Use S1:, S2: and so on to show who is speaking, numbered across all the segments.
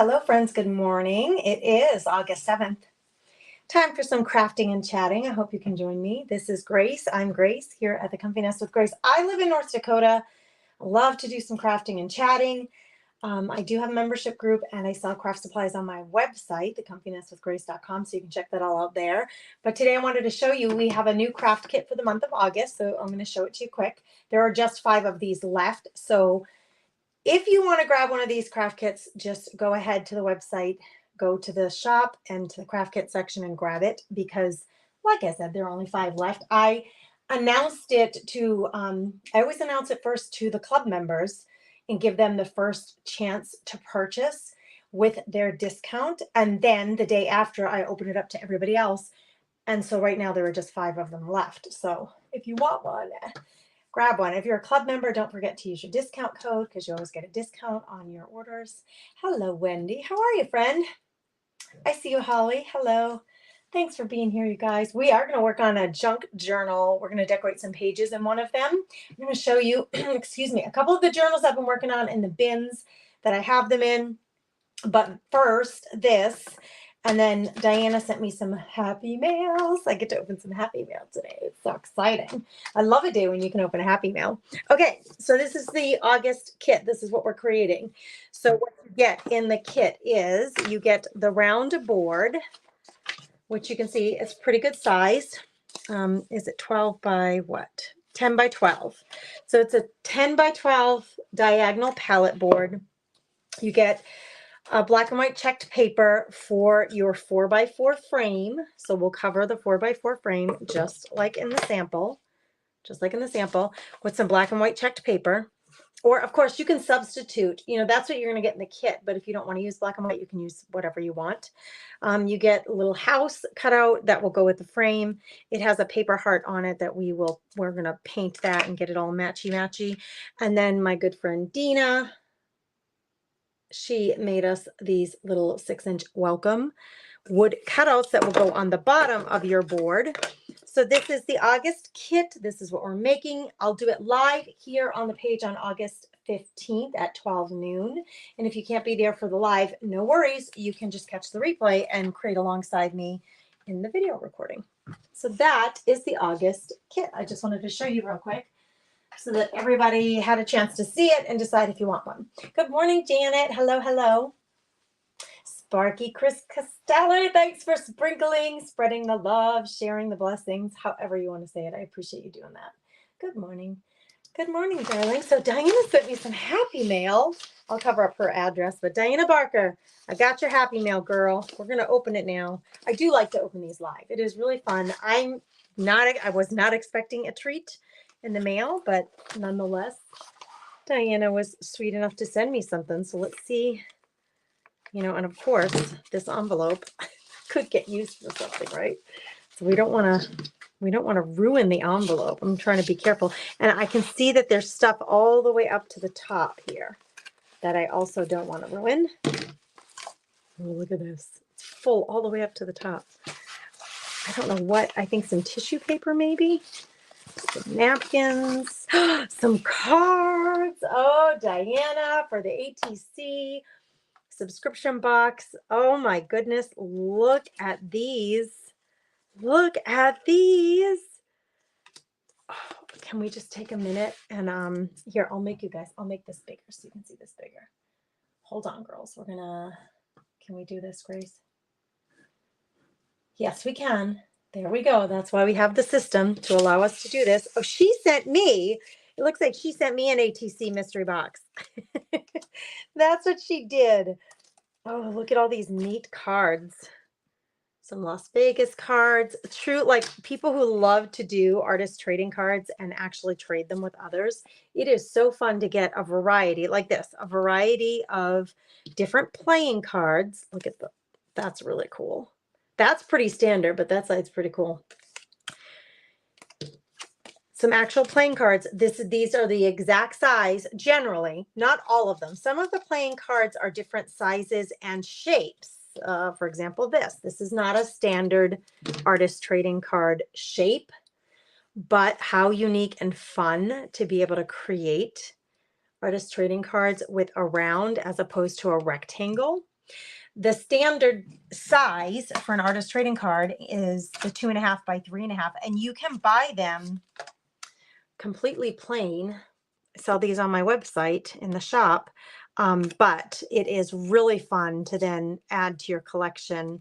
S1: Hello, friends. Good morning. It is August 7th. Time for some crafting and chatting. I hope you can join me. This is Grace. I'm Grace here at the Comfy Nest with Grace. I live in North Dakota. Love to do some crafting and chatting. I do have a membership group and I sell craft supplies on my website, thecomfynestwithgrace.com, so you can check that all out there. But today I wanted to show you, we have a new craft kit for the month of August, so I'm going to show it to you quick. There are just 5 of these left, so if you want to grab one of these craft kits, just go ahead to the website, go to the shop and to the craft kit section and grab it because, like I said, there are only 5 left. I announced it to, I always announce it first to the club members and give them the first chance to purchase with their discount. And then the day after, I open it up to everybody else. And so right now there are just 5 of them left. So if you want one, grab one. If you're a club member, don't forget to use your discount code because you always get a discount on your orders. Hello, Wendy. How are you, friend? I see you, Holly. Hello. Thanks for being here, you guys. We are going to work on a junk journal. We're going to decorate some pages in one of them. I'm going to show you, excuse me, a couple of the journals I've been working on in the bins that I have them in. But first, this. And then Diana sent me some happy mails. I get to open some happy mail today. It's so exciting. I love a day when you can open a happy mail. Okay, so this is the August kit. This is what we're creating. So what you get in the kit is you get the round board, which you can see is pretty good size. Is it 12 by what? 10 by 12. So it's a 10 by 12 diagonal palette board. You get a black and white checked paper for your 4x4 frame. So we'll cover the 4x4 frame just like in the sample, with some black and white checked paper. Or of course you can substitute, that's what you're going to get in the kit. But if you don't want to use black and white, you can use whatever you want. You get a little house cut out that will go with the frame. It has a paper heart on it that we're going to paint that and get it all matchy. And then my good friend Dina, she made us these little 6-inch welcome wood cutouts that will go on the bottom of your board. So this is the August kit. This is what we're making. I'll do it live here on the page on August 15th at 12 noon. And if you can't be there for the live, no worries. You can just catch the replay and create alongside me in the video recording. So that is the August kit. I just wanted to show you real quick so that everybody had a chance to see it and decide if you want one. Good morning, Janet. Hello. Sparky Chris Costello, thanks for spreading the love, sharing the blessings, however you want to say it. I appreciate you doing that. Good morning. Good morning, darling. So Diana sent me some happy mail. I'll cover up her address, but Diana Barker, I got your happy mail, girl. We're going to open it now. I do like to open these live. It is really fun. I was not expecting a treat in the mail, but nonetheless, Diana was sweet enough to send me something. So let's see, and of course this envelope could get used for something, right? So we don't want to ruin the envelope. I'm trying to be careful. And I can see that there's stuff all the way up to the top here that I also don't want to ruin. Oh, look at this. It's full all the way up to the top. I don't know what, I think some tissue paper maybe. Some napkins, some cards. Oh, Diana for the ATC subscription box. Oh my goodness. Look at these. Oh, can we just take a minute and here, I'll make this bigger so you can see this bigger. Hold on, girls. Can we do this, Grace? Yes, we can. There we go. That's why we have the system to allow us to do this. Oh, it looks like she sent me an ATC mystery box. That's what she did. Oh, look at all these neat cards. Some Las Vegas cards. True, like people who love to do artist trading cards and actually trade them with others. It is so fun to get a variety like this, a variety of different playing cards. Look at that's really cool. That's pretty standard, but that side's pretty cool. Some actual playing cards. These are the exact size, generally, not all of them. Some of the playing cards are different sizes and shapes. For example, this is not a standard artist trading card shape, but how unique and fun to be able to create artist trading cards with a round as opposed to a rectangle. The standard size for an artist trading card is the 2.5 by 3.5, and you can buy them completely plain. I sell these on my website in the shop, but it is really fun to then add to your collection.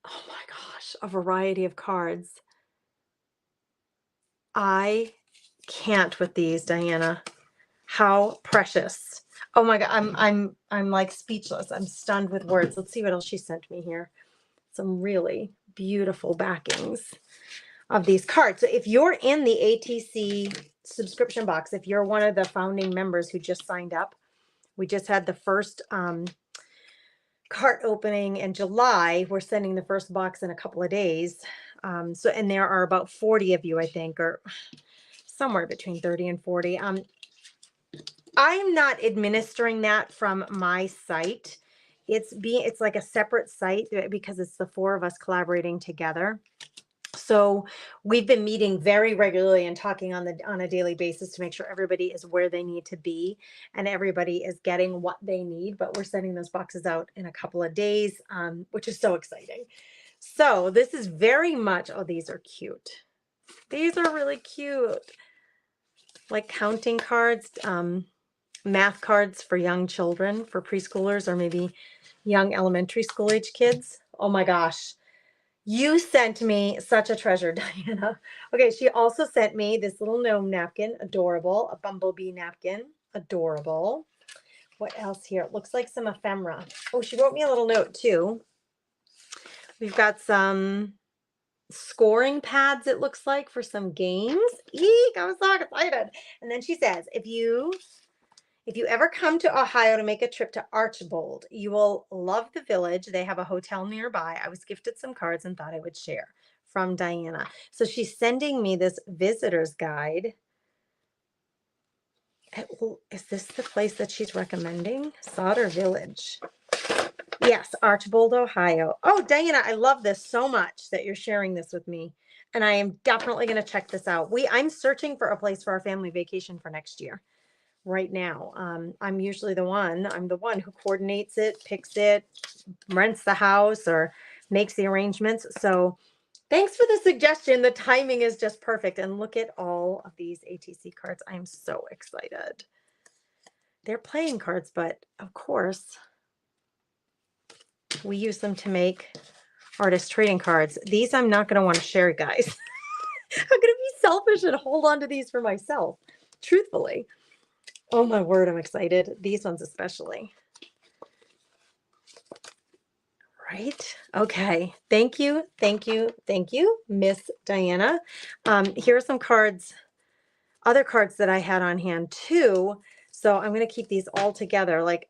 S1: Oh my gosh, a variety of cards. I can't with these, Diana. How precious. Oh my God, I'm like speechless. I'm stunned with words. Let's see what else she sent me here. Some really beautiful backings of these cards. So if you're in the ATC subscription box, if you're one of the founding members who just signed up, we just had the first cart opening in July. We're sending the first box in a couple of days. And there are about 40 of you, I think, or somewhere between 30 and 40. I'm not administering that from my site. It's like a separate site because it's the 4 of us collaborating together. So we've been meeting very regularly and talking on a daily basis to make sure everybody is where they need to be and everybody is getting what they need. But we're sending those boxes out in a couple of days, which is so exciting. So this is very much, oh, these are cute. These are really cute. Like counting cards, math cards for young children, for preschoolers or maybe young elementary school age kids. Oh my gosh. You sent me such a treasure, Diana. Okay, she also sent me this little gnome napkin, adorable, a bumblebee napkin, adorable. What else here? It looks like some ephemera. Oh, she wrote me a little note too. We've got some scoring pads, it looks like, for some games. Eek, I was so excited. And then she says, if you ever come to Ohio to make a trip to Archbold, you will love the village. They have a hotel nearby. I was gifted some cards and thought I would share. From Diana. So she's sending me this visitor's guide. Is this the place that she's recommending? Sauter Village. Yes, Archbold, Ohio. Oh, Diana, I love this so much that you're sharing this with me. And I am definitely going to check this out. I'm searching for a place for our family vacation for next year. Right now, I'm usually I'm the one who coordinates it, picks it, rents the house, or makes the arrangements. So thanks for the suggestion. The timing is just perfect. And look at all of these ATC cards. I'm so excited. They're playing cards, but of course, we use them to make artist trading cards. These I'm not going to want to share, guys. I'm going to be selfish and hold on to these for myself, truthfully. Oh my word, I'm excited. These ones especially. Right? Okay. Thank you. Thank you. Thank you, Miss Diana. Here are some cards, other cards that I had on hand too. So I'm going to keep these all together, like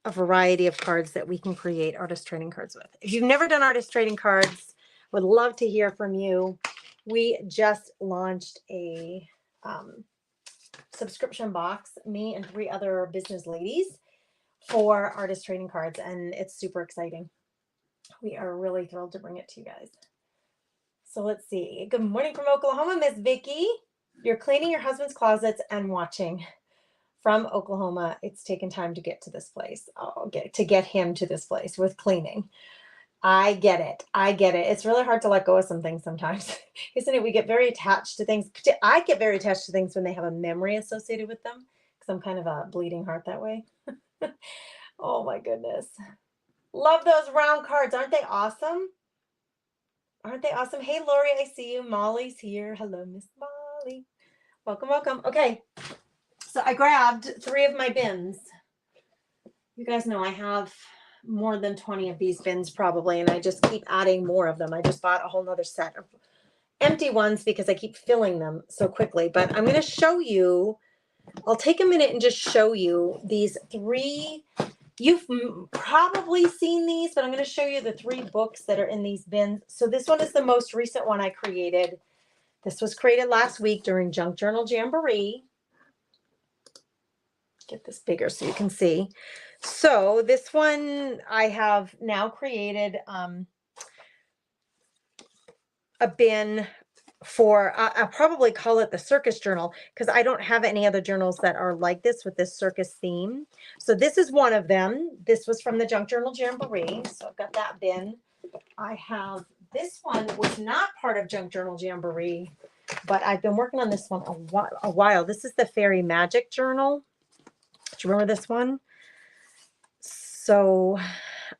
S1: a variety of cards that we can create artist trading cards with. If you've never done artist trading cards, would love to hear from you. We just launched a subscription box, me and 3 other business ladies, for artist trading cards, and it's super exciting. We are really thrilled to bring it to you guys. So let's see. Good morning from Oklahoma, Miss Vicky. You're cleaning your husband's closets and watching from Oklahoma. It's taken time to get to this place. To get him to this place with cleaning. I get it. I get it. It's really hard to let go of some things sometimes, isn't it? We get very attached to things. I get very attached to things when they have a memory associated with them, because I'm kind of a bleeding heart that way. Oh my goodness. Love those round cards. Aren't they awesome? Aren't they awesome? Hey, Lori, I see you. Molly's here. Hello, Miss Molly. Welcome, welcome. Okay. So I grabbed 3 of my bins. You guys know I have more than 20 of these bins probably, and I just keep adding more of them. I just bought a whole nother set of empty ones because I keep filling them so quickly. But I'm going to show you, I'll take a minute and just show you these 3. You've probably seen these, but I'm going to show you the 3 books that are in these bins. So this one is the most recent one I created. This was created last week during Junk Journal Jamboree. Get this bigger so you can see. So this one I have now created a bin for, I'll probably call it the circus journal because I don't have any other journals that are like this with this circus theme. So this is one of them. This was from the Junk Journal Jamboree. So I've got that bin. I have this one was not part of Junk Journal Jamboree, but I've been working on this one a while. This is the Fairy Magic Journal. Do you remember this one? So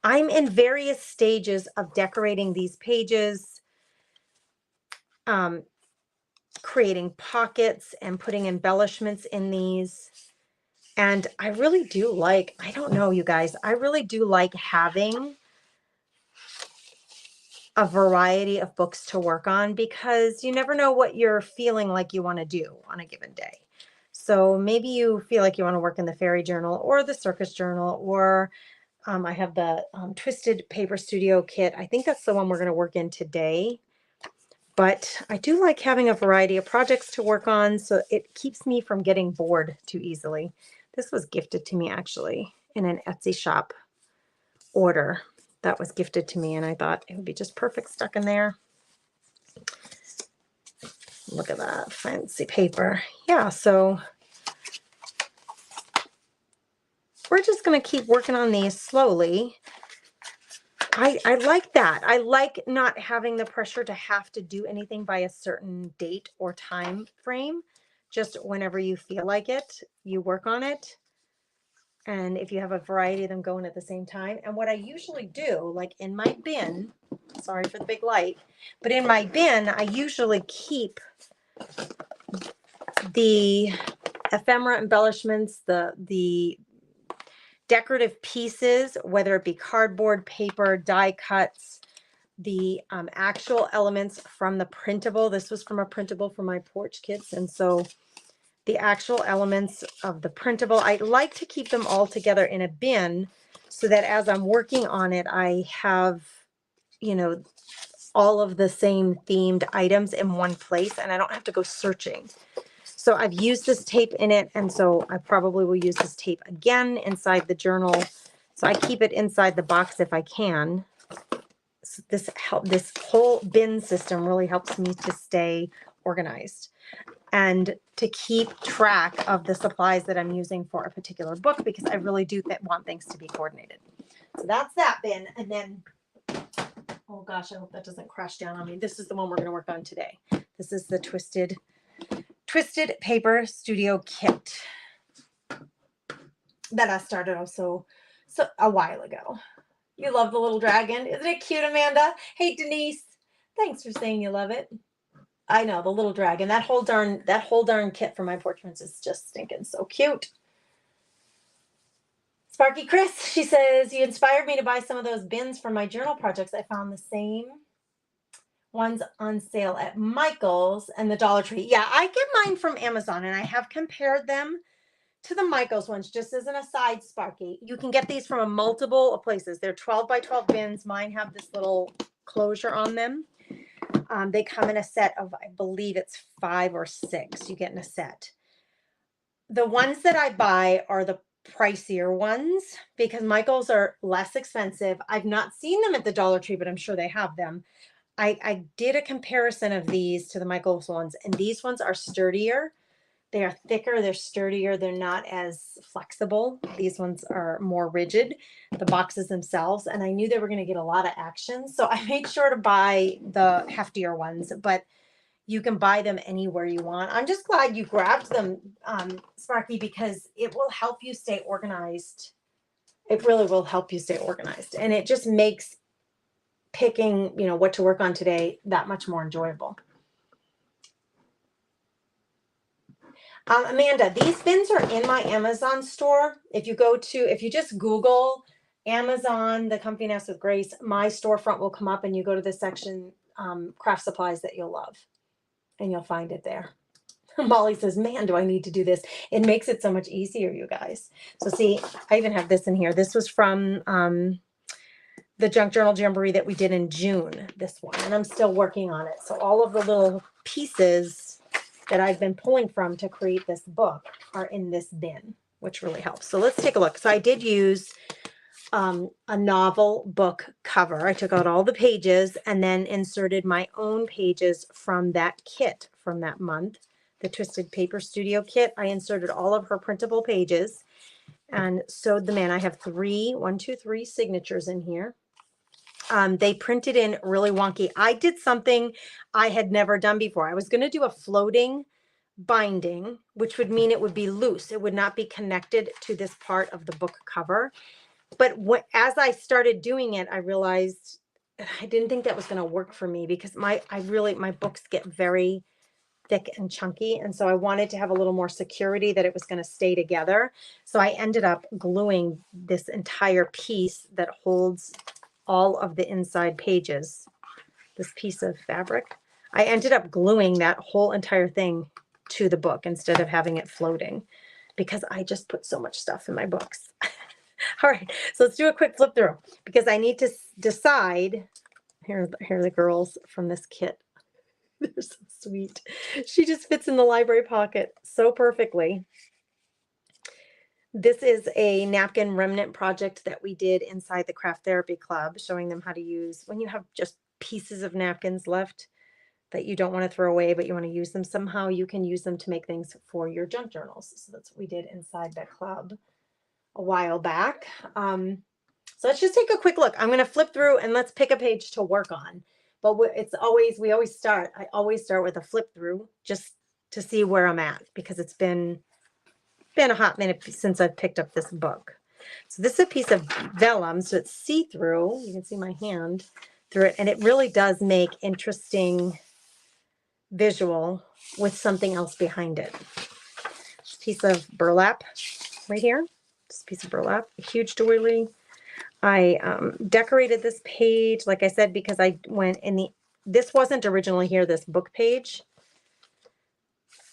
S1: I'm in various stages of decorating these pages, creating pockets and putting embellishments in these. And I really do like, I don't know, you guys, I really do like having a variety of books to work on because you never know what you're feeling like you want to do on a given day. So maybe you feel like you want to work in the Fairy Journal or the Circus Journal, or I have the Twisted Paper Studio kit. I think that's the one we're going to work in today. But I do like having a variety of projects to work on, so it keeps me from getting bored too easily. This was gifted to me actually in an Etsy shop order that was gifted to me, and I thought it would be just perfect stuck in there. Look at that fancy paper. Yeah, so we're just going to keep working on these slowly. I like that. I like not having the pressure to have to do anything by a certain date or time frame. Just whenever you feel like it, you work on it. And if you have a variety of them going at the same time. And what I usually do, like in my bin, sorry for the big light, but in my bin, I usually keep the ephemera embellishments, the decorative pieces, whether it be cardboard, paper, die cuts, the actual elements from the printable. This was from a printable for my porch kits. And so the actual elements of the printable, I like to keep them all together in a bin so that as I'm working on it, I have, you know, all of the same themed items in one place and I don't have to go searching. So I've used this tape in it, and so I probably will use this tape again inside the journal. So I keep it inside the box if I can. So this whole bin system really helps me to stay organized and to keep track of the supplies that I'm using for a particular book because I really do want things to be coordinated. So that's that bin. And then, oh gosh, I hope that doesn't crash down on me. This is the one we're going to work on today. This is the Twisted Paper Studio kit that I started also a while ago. You love the little dragon. Isn't it cute, Amanda? Hey, Denise. Thanks for saying you love it. I know, the little dragon. That whole darn kit for my porch prints is just stinking so cute. Sparky Chris, she says, you inspired me to buy some of those bins for my journal projects. I found the same ones on sale at Michael's and the Dollar Tree. Yeah, I get mine from Amazon, and I have compared them to the Michael's ones. Just as an aside, Sparky, you can get these from multiple places. They're 12 by 12 bins. Mine have this little closure on them. They come in a set of, I believe it's 5 or 6 you get in a set. The ones that I buy are the pricier ones because Michael's are less expensive. I've not seen them at the Dollar Tree, but I'm sure they have them. I did a comparison of these to the Michael's ones, and these ones are sturdier. They are thicker, they're sturdier, they're not as flexible. These ones are more rigid, the boxes themselves, and I knew they were going to get a lot of action. So I made sure to buy the heftier ones, but you can buy them anywhere you want. I'm just glad you grabbed them, Sparky, because it will help you stay organized. It really will help you stay organized. And it just makes picking, what to work on today that much more enjoyable. Amanda, these bins are in my Amazon store. If you just Google Amazon, The Comfy Nest with Grace, my storefront will come up and you go to the section, craft supplies that you'll love, and you'll find it there. Molly says, man, do I need to do this. It makes it so much easier, you guys. So see, I even have this in here. This was from the Junk Journal Jamboree that we did in June, this one, and I'm still working on it. So all of the little pieces that I've been pulling from to create this book are in this bin, which really helps. So let's take a look. So I did use a novel book cover. I took out all the pages and then inserted my own pages from that kit from that month, the Twisted Paper Studio kit. I inserted all of her printable pages and sewed them in. I have three signatures in here. They printed in really wonky. I did something I had never done before. I was going to do a floating binding, which would mean it would be loose. It would not be connected to this part of the book cover. But as I started doing it, I realized I didn't think that was going to work for me because my books get very thick and chunky. And so I wanted to have a little more security that it was going to stay together. So I ended up gluing this entire piece that holds all of the inside pages, this piece of fabric. I ended up gluing that whole entire thing to the book instead of having it floating because I just put so much stuff in my books. All right, so let's do a quick flip through because I need to decide. Here are the girls from this kit. They're so sweet. She just fits in the library pocket so perfectly. This is a napkin remnant project that we did inside the Craft Therapy Club, showing them how to use when you have just pieces of napkins left that you don't want to throw away, but you want to use them somehow. You can use them to make things for your junk journals. So that's what we did inside the club a while back. So let's just take a quick look. I'm going to flip through and let's pick a page to work on. But I always start with a flip through just to see where I'm at because it's been a hot minute since I've picked up this book. So this is a piece of vellum, so it's see-through. You can see my hand through it, and it really does make interesting visual with something else behind it. This piece of burlap right here. This piece of burlap, a huge doily. I decorated this page, like I said, because I went in this wasn't originally here, this book page.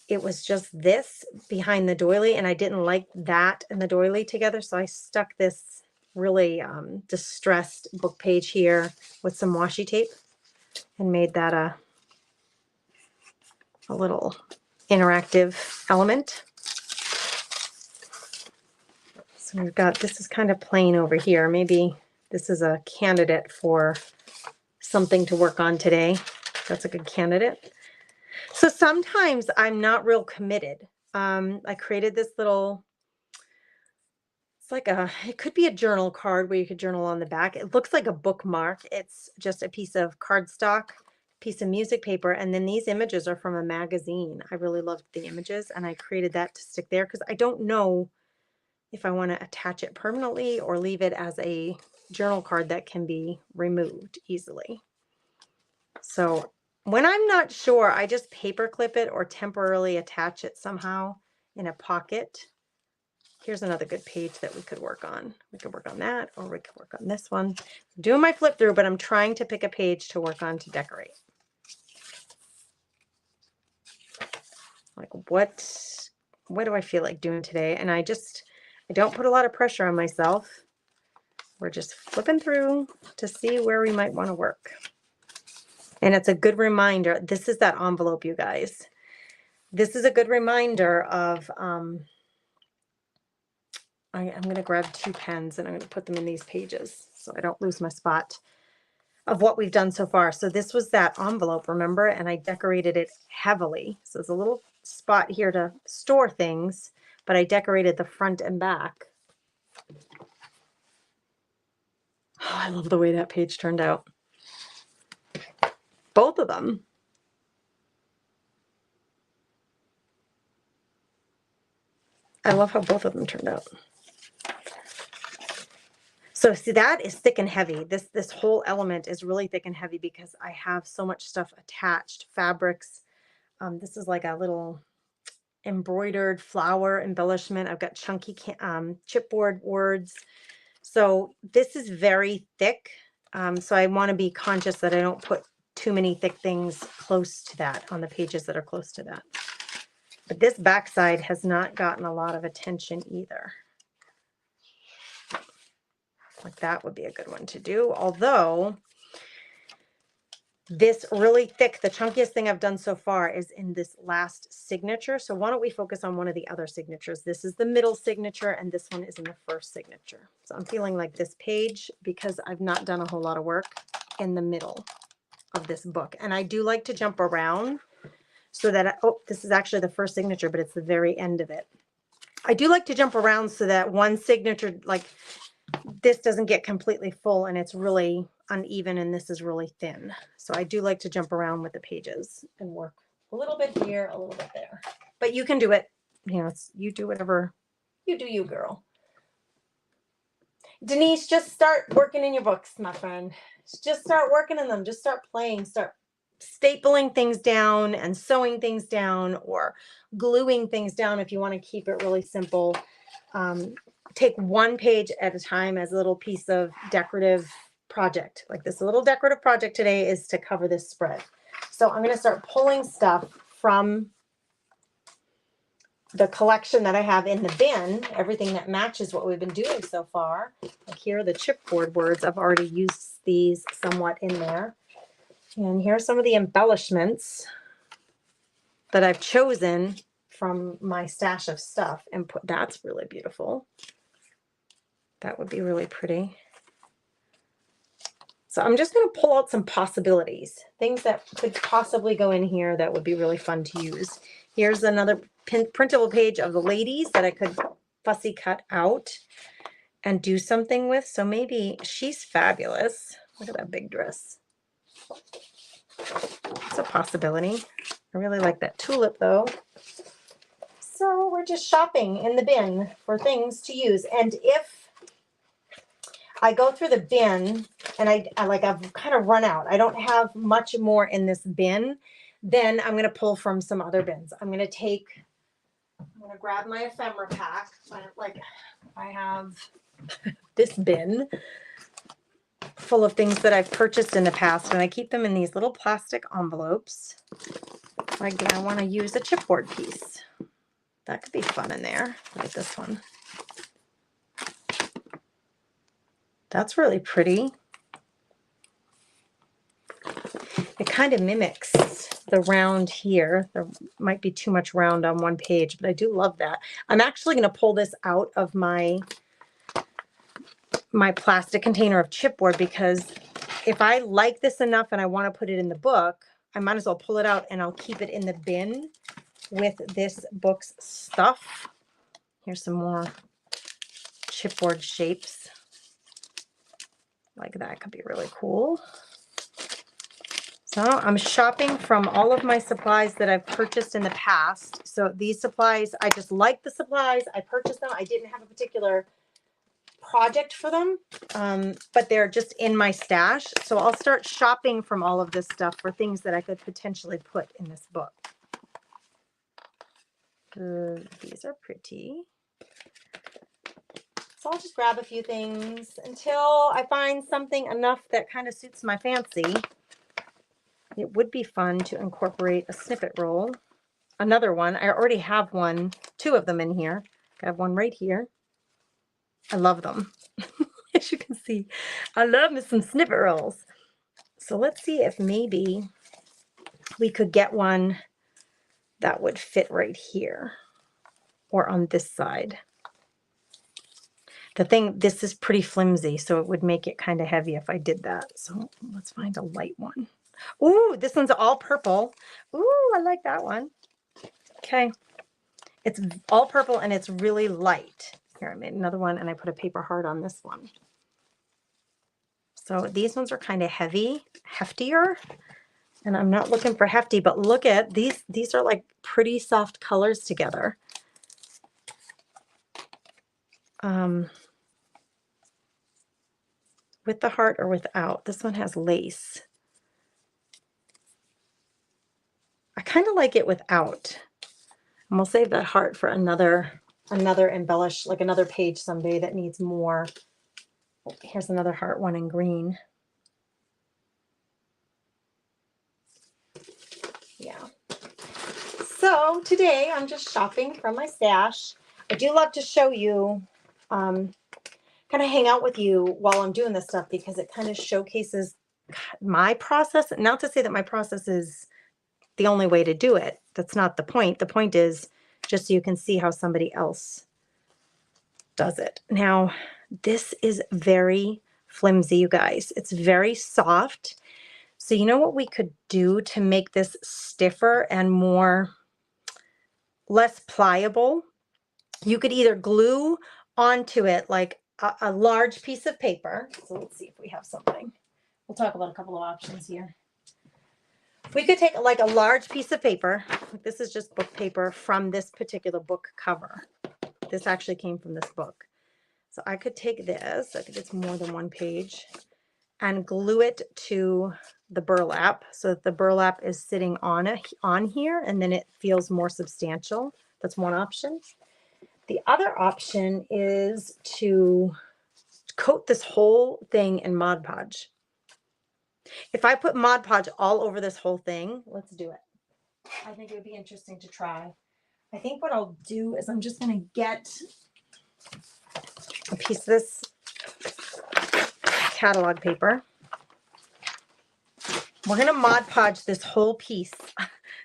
S1: It was just this behind the doily, and I didn't like that and the doily together, so I stuck this really distressed book page here with some washi tape and made that a little interactive element. So we've got, this is kind of plain over here. Maybe this is a candidate for something to work on today. That's a good candidate. So sometimes I'm not real committed. I created this little, it's like it could be a journal card where you could journal on the back. It looks like a bookmark. It's just a piece of cardstock, piece of music paper, and then these images are from a magazine. I really loved the images, and I created that to stick there because I don't know if I want to attach it permanently or leave it as a journal card that can be removed easily. So when I'm not sure, I just paper clip it or temporarily attach it somehow in a pocket. Here's another good page that we could work on. We could work on that, or we could work on this one. I'm doing my flip through, but I'm trying to pick a page to work on to decorate. Like what do I feel like doing today? And I don't put a lot of pressure on myself. We're just flipping through to see where we might want to work. And it's a good reminder. This is that envelope, you guys. This is a good reminder of, I'm going to grab 2 pens and I'm going to put them in these pages so I don't lose my spot of what we've done so far. So this was that envelope, remember? And I decorated it heavily. So there's a little spot here to store things, but I decorated the front and back. Oh, I love the way that page turned out. Both of them. I love how both of them turned out. So see, that is thick and heavy. This whole element is really thick and heavy because I have so much stuff attached, fabrics. This is like a little embroidered flower embellishment. I've got chunky chipboard words. So this is very thick. So I want to be conscious that I don't put too many thick things close to that on the pages that are close to that. But this backside has not gotten a lot of attention either. Like that would be a good one to do. Although this really thick, the chunkiest thing I've done so far is in this last signature. So why don't we focus on one of the other signatures? This is the middle signature and this one is in the first signature. So I'm feeling like this page, because I've not done a whole lot of work, in the middle of this book. And I do like to jump around so that, oh, this is actually the first signature, but it's the very end of it. I do like to jump around so that one signature, like this, doesn't get completely full and it's really uneven and this is really thin. So I do like to jump around with the pages and work a little bit here, a little bit there. But you can do it, you know, you do whatever you do, you girl. Denise, just start working in your books, my friend. Just start working in them. Just start playing. Start stapling things down and sewing things down, or gluing things down if you want to keep it really simple. Take one page at a time as a little piece of decorative project. Like this little decorative project today is to cover this spread. So I'm going to start pulling stuff from the collection that I have in the bin, everything that matches what we've been doing so far. Like here are the chipboard words. I've already used these somewhat in there. And here are some of the embellishments that I've chosen from my stash of stuff and put. That's really beautiful. That would be really pretty. So I'm just going to pull out some possibilities, things that could possibly go in here that would be really fun to use. Here's another printable page of the ladies that I could fussy cut out and do something with. So maybe she's fabulous. Look at that big dress. It's a possibility. I really like that tulip though. So we're just shopping in the bin for things to use. And if I go through the bin and I've kind of run out, I don't have much more in this bin, then I'm going to pull from some other bins. I'm going to grab my ephemera pack. Like I have this bin full of things that I've purchased in the past, and I keep them in these little plastic envelopes. Like I want to use a chipboard piece. That could be fun in there. Look at this one. That's really pretty. It kind of mimics the round here. There might be too much round on one page, but I do love that. I'm actually going to pull this out of my plastic container of chipboard, because if I like this enough and I want to put it in the book, I might as well pull it out and I'll keep it in the bin with this book's stuff. Here's some more chipboard shapes. Like that could be really cool. So I'm shopping from all of my supplies that I've purchased in the past. So these supplies, I just like the supplies. I purchased them. I didn't have a particular project for them, but they're just in my stash. So I'll start shopping from all of this stuff for things that I could potentially put in this book. These are pretty. So I'll just grab a few things until I find something enough that kind of suits my fancy. It would be fun to incorporate a snippet roll. Another one. I already have one, two of them in here. I have one right here. I love them. As you can see, I love me some snippet rolls. So let's see if maybe we could get one that would fit right here or on this side. This is pretty flimsy, so it would make it kind of heavy if I did that. So let's find a light one. Ooh, this one's all purple. Ooh, I like that one. Okay. It's all purple and it's really light. Here, I made another one and I put a paper heart on this one. So these ones are kind of heftier. And I'm not looking for hefty, but look at these. These are like pretty soft colors together. With the heart or without. This one has lace. I kind of like it without. And we'll save that heart for another embellish, like another page someday that needs more. Here's another heart one in green. Yeah. So today I'm just shopping from my stash. I do love to show you, kind of hang out with you while I'm doing this stuff, because it kind of showcases my process, not to say that my process is the only way to do it. That's not the point. The point is just so you can see how somebody else does it. Now, this is very flimsy, you guys. It's very soft. So you know what we could do to make this stiffer and less pliable? You could either glue onto it like a large piece of paper. So let's see if we have something. We'll talk about a couple of options here. We could take like a large piece of paper. This is just book paper from this particular book cover. This actually came from this book. So I could take this, it's more than one page, and glue it to the burlap so that the burlap is sitting on here, and then it feels more substantial. That's one option. The other option is to coat this whole thing in Mod Podge. If I put Mod Podge all over this whole thing, let's do it. I think it would be interesting to try. I think what I'll do is I'm just going to get a piece of this catalog paper. We're going to Mod Podge this whole piece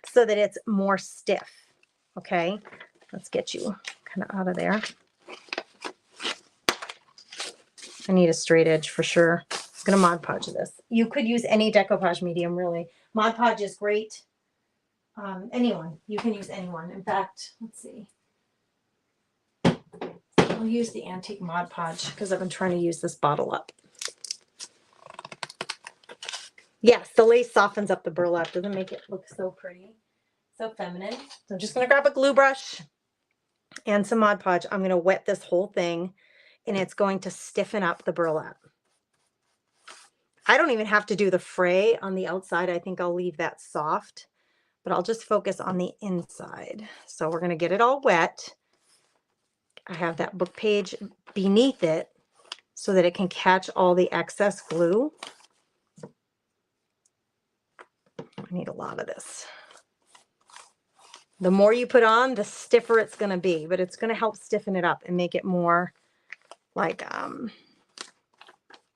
S1: so that it's more stiff. Okay, let's get you kind of out of there. I need a straight edge for sure. I'm going to Mod Podge this. You could use any decoupage medium, really. Mod Podge is great. Anyone. You can use anyone. In fact, let's see. I'll use the Antique Mod Podge because I've been trying to use this bottle up. Yes, the lace softens up the burlap. Doesn't make it look so pretty. So feminine. So I'm just going to grab a glue brush and some Mod Podge. I'm going to wet this whole thing, and it's going to stiffen up the burlap. I don't even have to do the fray on the outside. I think I'll leave that soft, but I'll just focus on the inside. So we're going to get it all wet. I have that book page beneath it so that it can catch all the excess glue. I need a lot of this. The more you put on, the stiffer it's going to be, but it's going to help stiffen it up and make it more like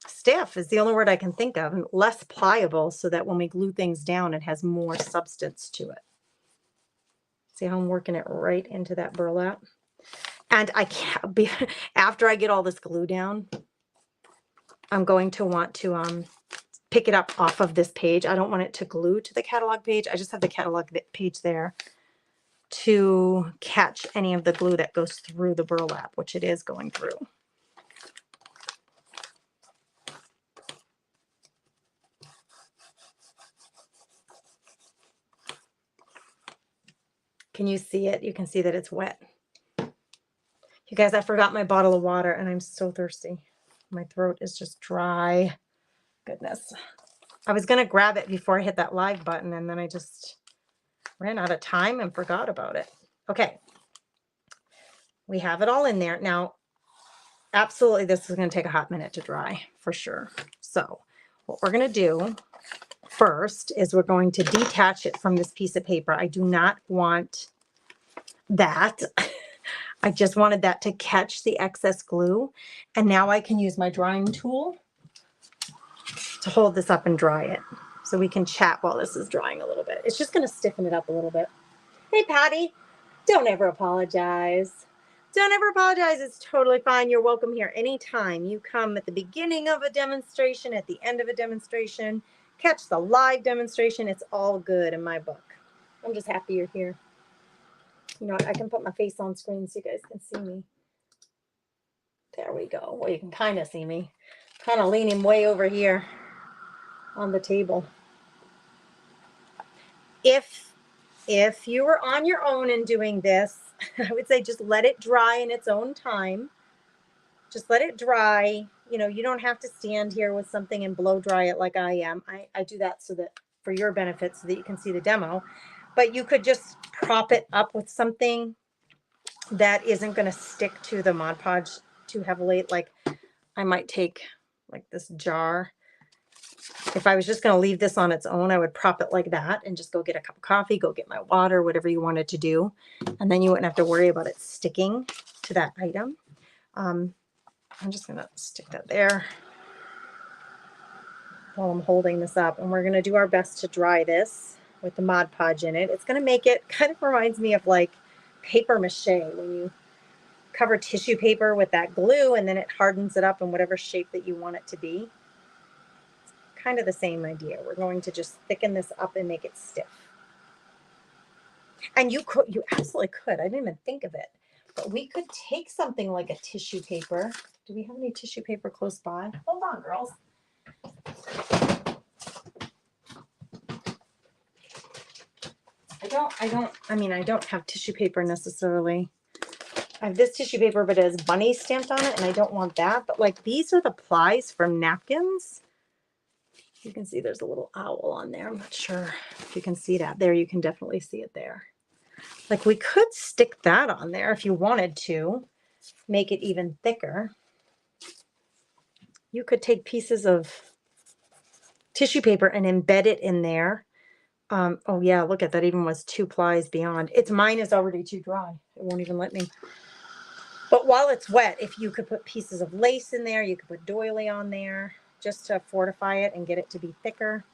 S1: stiff is the only word I can think of, and less pliable so that when we glue things down, it has more substance to it. See how I'm working it right into that burlap? And I can't be, after I get all this glue down, I'm going to want to pick it up off of this page. I don't want it to glue to the catalog page. I just have the catalog page there to catch any of the glue that goes through the burlap, which it is going through. Can you see it? You can see that it's wet. You guys, I forgot my bottle of water and I'm so thirsty. My throat is just dry. Goodness. I was going to grab it before I hit that live button, and then I just ran out of time and forgot about it. Okay. We have it all in there. Now, absolutely, this is going to take a hot minute to dry for sure. So what we're going to do first is we're going to detach it from this piece of paper. I do not want that. I just wanted that to catch the excess glue. And now I can use my drying tool to hold this up and dry it. So we can chat while this is drying a little bit. It's just going to stiffen it up a little bit. Hey, Patty, don't ever apologize. Don't ever apologize. It's totally fine. You're welcome here anytime. You come at the beginning of a demonstration, at the end of a demonstration, catch the live demonstration. It's all good in my book. I'm just happy you're here. You know what? I can put my face on screen so you guys can see me. There we go. Well, you can kind of see me. Kind of leaning way over here on the table. If you were on your own and doing this, I would say just let it dry in its own time. Just let it dry. You know, you don't have to stand here with something and blow dry it like I am. I do that so that for your benefit so that you can see the demo. But you could just prop it up with something that isn't going to stick to the Mod Podge too heavily. Like I might take like this jar. If I was just going to leave this on its own, I would prop it like that and just go get a cup of coffee, go get my water, whatever you wanted to do. And then you wouldn't have to worry about it sticking to that item. I'm just going to stick that there. while I'm holding this up. And we're going to do our best to dry this with the Mod Podge in it. It's going to make it, kind of reminds me of like paper mache when you cover tissue paper with that glue and then it hardens it up in whatever shape that you want it to be. It's kind of the same idea. We're going to just thicken this up and make it stiff. And you absolutely could. I didn't even think of it. But we could take something like a tissue paper. Do we have any tissue paper close by? Hold on, girls. I don't have tissue paper necessarily. I have this tissue paper, but it has bunny stamped on it, and I don't want that. But like these are the plies from napkins. You can see there's a little owl on there. I'm not sure if you can see that. There, you can definitely see it there. Like we could stick that on there if you wanted to make it even thicker. You could take pieces of tissue paper and embed it in there. Oh yeah, look at that, even was 2 plies beyond. Mine is already too dry. It won't even let me. But while it's wet, if you could put pieces of lace in there, you could put doily on there just to fortify it and get it to be thicker.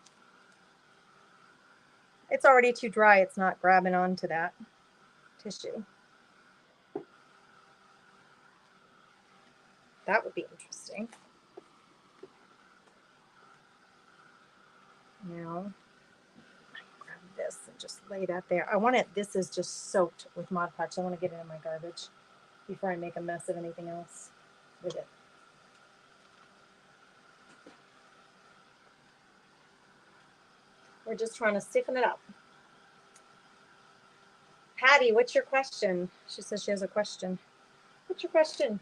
S1: It's already too dry. It's not grabbing onto that tissue. That would be interesting. Now, grab this and just lay that there. I want it, this is just soaked with Mod Podge. I want to get it in my garbage before I make a mess of anything else with it. We're just trying to stiffen it up. Patty, what's your question? She says she has a question. What's your question?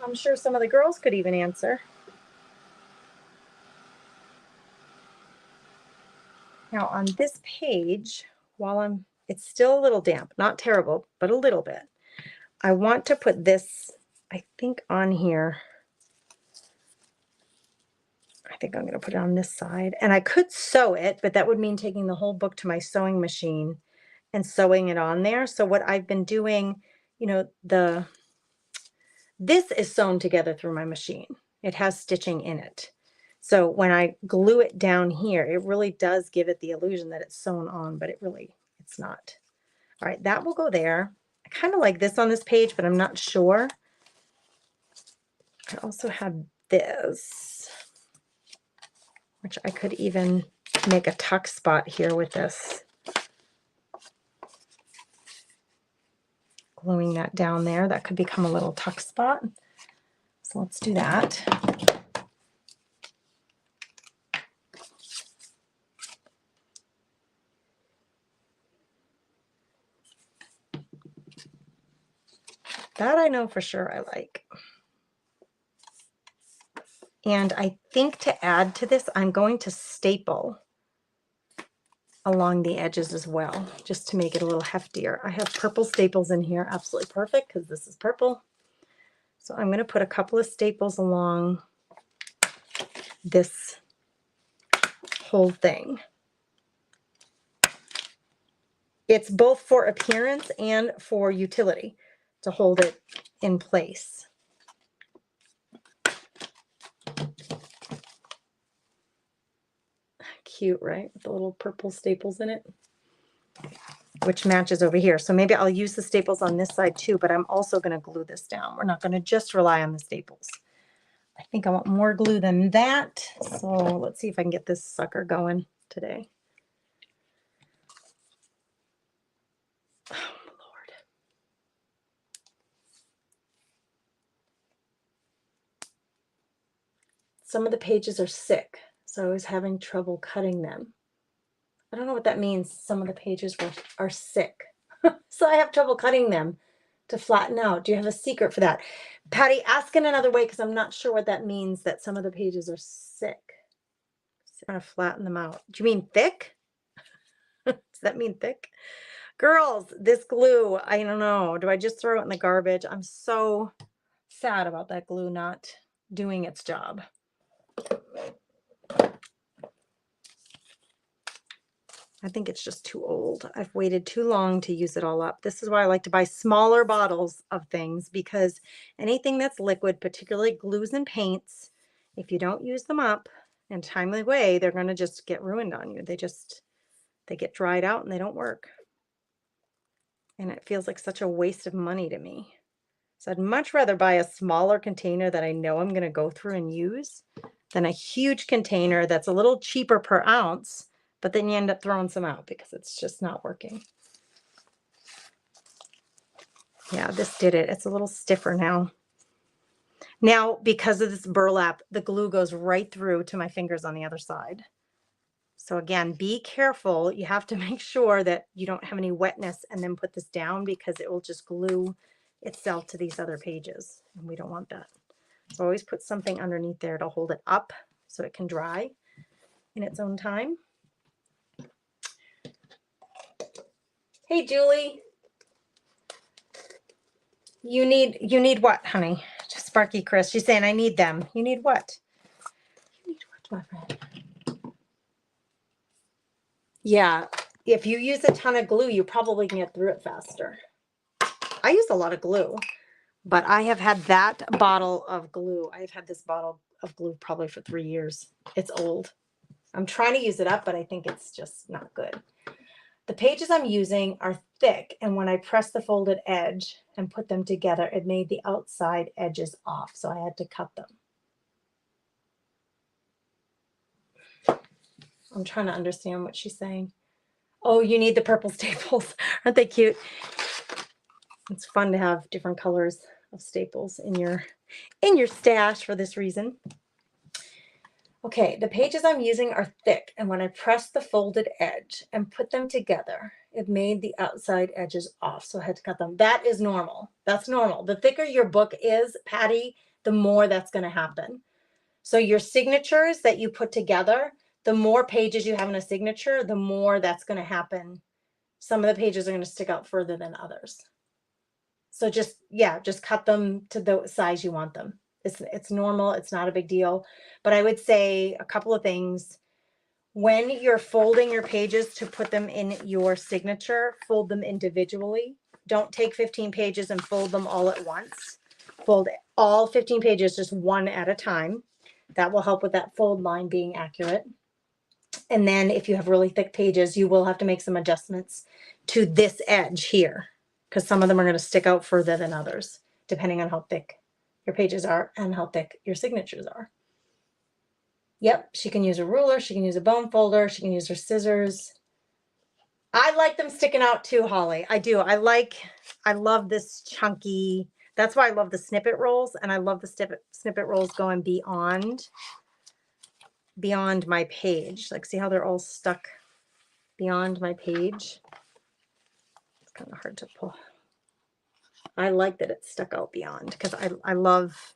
S1: I'm sure some of the girls could even answer. Now on this page, while it's still a little damp, not terrible, but a little bit. I want to put this, I think, on here. I think I'm going to put it on this side. And I could sew it, but that would mean taking the whole book to my sewing machine and sewing it on there. So what I've been doing, you know, this is sewn together through my machine. It has stitching in it. So when I glue it down here, it really does give it the illusion that it's sewn on, but it's not. All right, that will go there. I kind of like this on this page, but I'm not sure. I also have this, which I could even make a tuck spot here with this. Gluing that down there, that could become a little tuck spot. So let's do that. That I know for sure I like. And I think to add to this, I'm going to staple along the edges as well, just to make it a little heftier. I have purple staples in here, absolutely perfect, because this is purple. So I'm going to put a couple of staples along this whole thing. It's both for appearance and for utility to hold it in place. Cute, right? With the little purple staples in it, which matches over here. So maybe I'll use the staples on this side too, but I'm also going to glue this down. We're not going to just rely on the staples. I think I want more glue than that. So let's see if I can get this sucker going today. Oh, Lord. Some of the pages are sick, so I was having trouble cutting them. I don't know what that means. Some of the pages are sick. So I have trouble cutting them to flatten out. Do you have a secret for that? Patty, ask in another way because I'm not sure what that means, that some of the pages are sick. So I'm going to flatten them out. Do you mean thick? Does that mean thick? Girls, this glue, I don't know. Do I just throw it in the garbage? I'm so sad about that glue not doing its job. I think it's just too old. I've waited too long to use it all up. This is why I like to buy smaller bottles of things, because anything that's liquid, particularly glues and paints, if you don't use them up in a timely way, they're going to just get ruined on you. They get dried out and they don't work. And it feels like such a waste of money to me. So I'd much rather buy a smaller container that I know I'm going to go through and use than a huge container that's a little cheaper per ounce, but then you end up throwing some out because it's just not working. Yeah, this did it. It's a little stiffer now. Now, because of this burlap, the glue goes right through to my fingers on the other side. So again, be careful. You have to make sure that you don't have any wetness and then put this down, because it will just glue itself to these other pages, and we don't want that. So always put something underneath there to hold it up so it can dry in its own time. Hey, Julie. You need what, honey? Just Sparky Chris. She's saying I need them. You need what? You need what, my friend? Yeah, if you use a ton of glue, you probably can get through it faster. I use a lot of glue, but I have had that bottle of glue. I've had this bottle of glue probably for 3 years. It's old. I'm trying to use it up, but I think it's just not good. The pages I'm using are thick, and when I pressed the folded edge and put them together, it made the outside edges off, so I had to cut them. I'm trying to understand what she's saying. Oh, you need the purple staples. Aren't they cute? It's fun to have different colors of staples in your stash for this reason. Okay, the pages I'm using are thick, and when I pressed the folded edge and put them together, it made the outside edges off, so I had to cut them. That is normal. That's normal. The thicker your book is, Patty, the more that's going to happen. So your signatures that you put together, the more pages you have in a signature, the more that's going to happen. Some of the pages are going to stick out further than others. So just cut them to the size you want them. It's normal. It's not a big deal. But I would say a couple of things. When you're folding your pages to put them in your signature, fold them individually. Don't take 15 pages and fold them all at once. Fold all 15 pages just one at a time. That will help with that fold line being accurate. And then if you have really thick pages, you will have to make some adjustments to this edge here, because some of them are going to stick out further than others, depending on how thick your pages are and how thick your signatures are. Yep, she can use a ruler, she can use a bone folder, she can use her scissors. I like them sticking out too, Holly. I do. I love this chunky. That's why I love the snippet rolls, and I love the snippet rolls going beyond my page. Like, see how they're all stuck beyond my page? It's kind of hard to pull. I like that it's stuck out beyond, because I love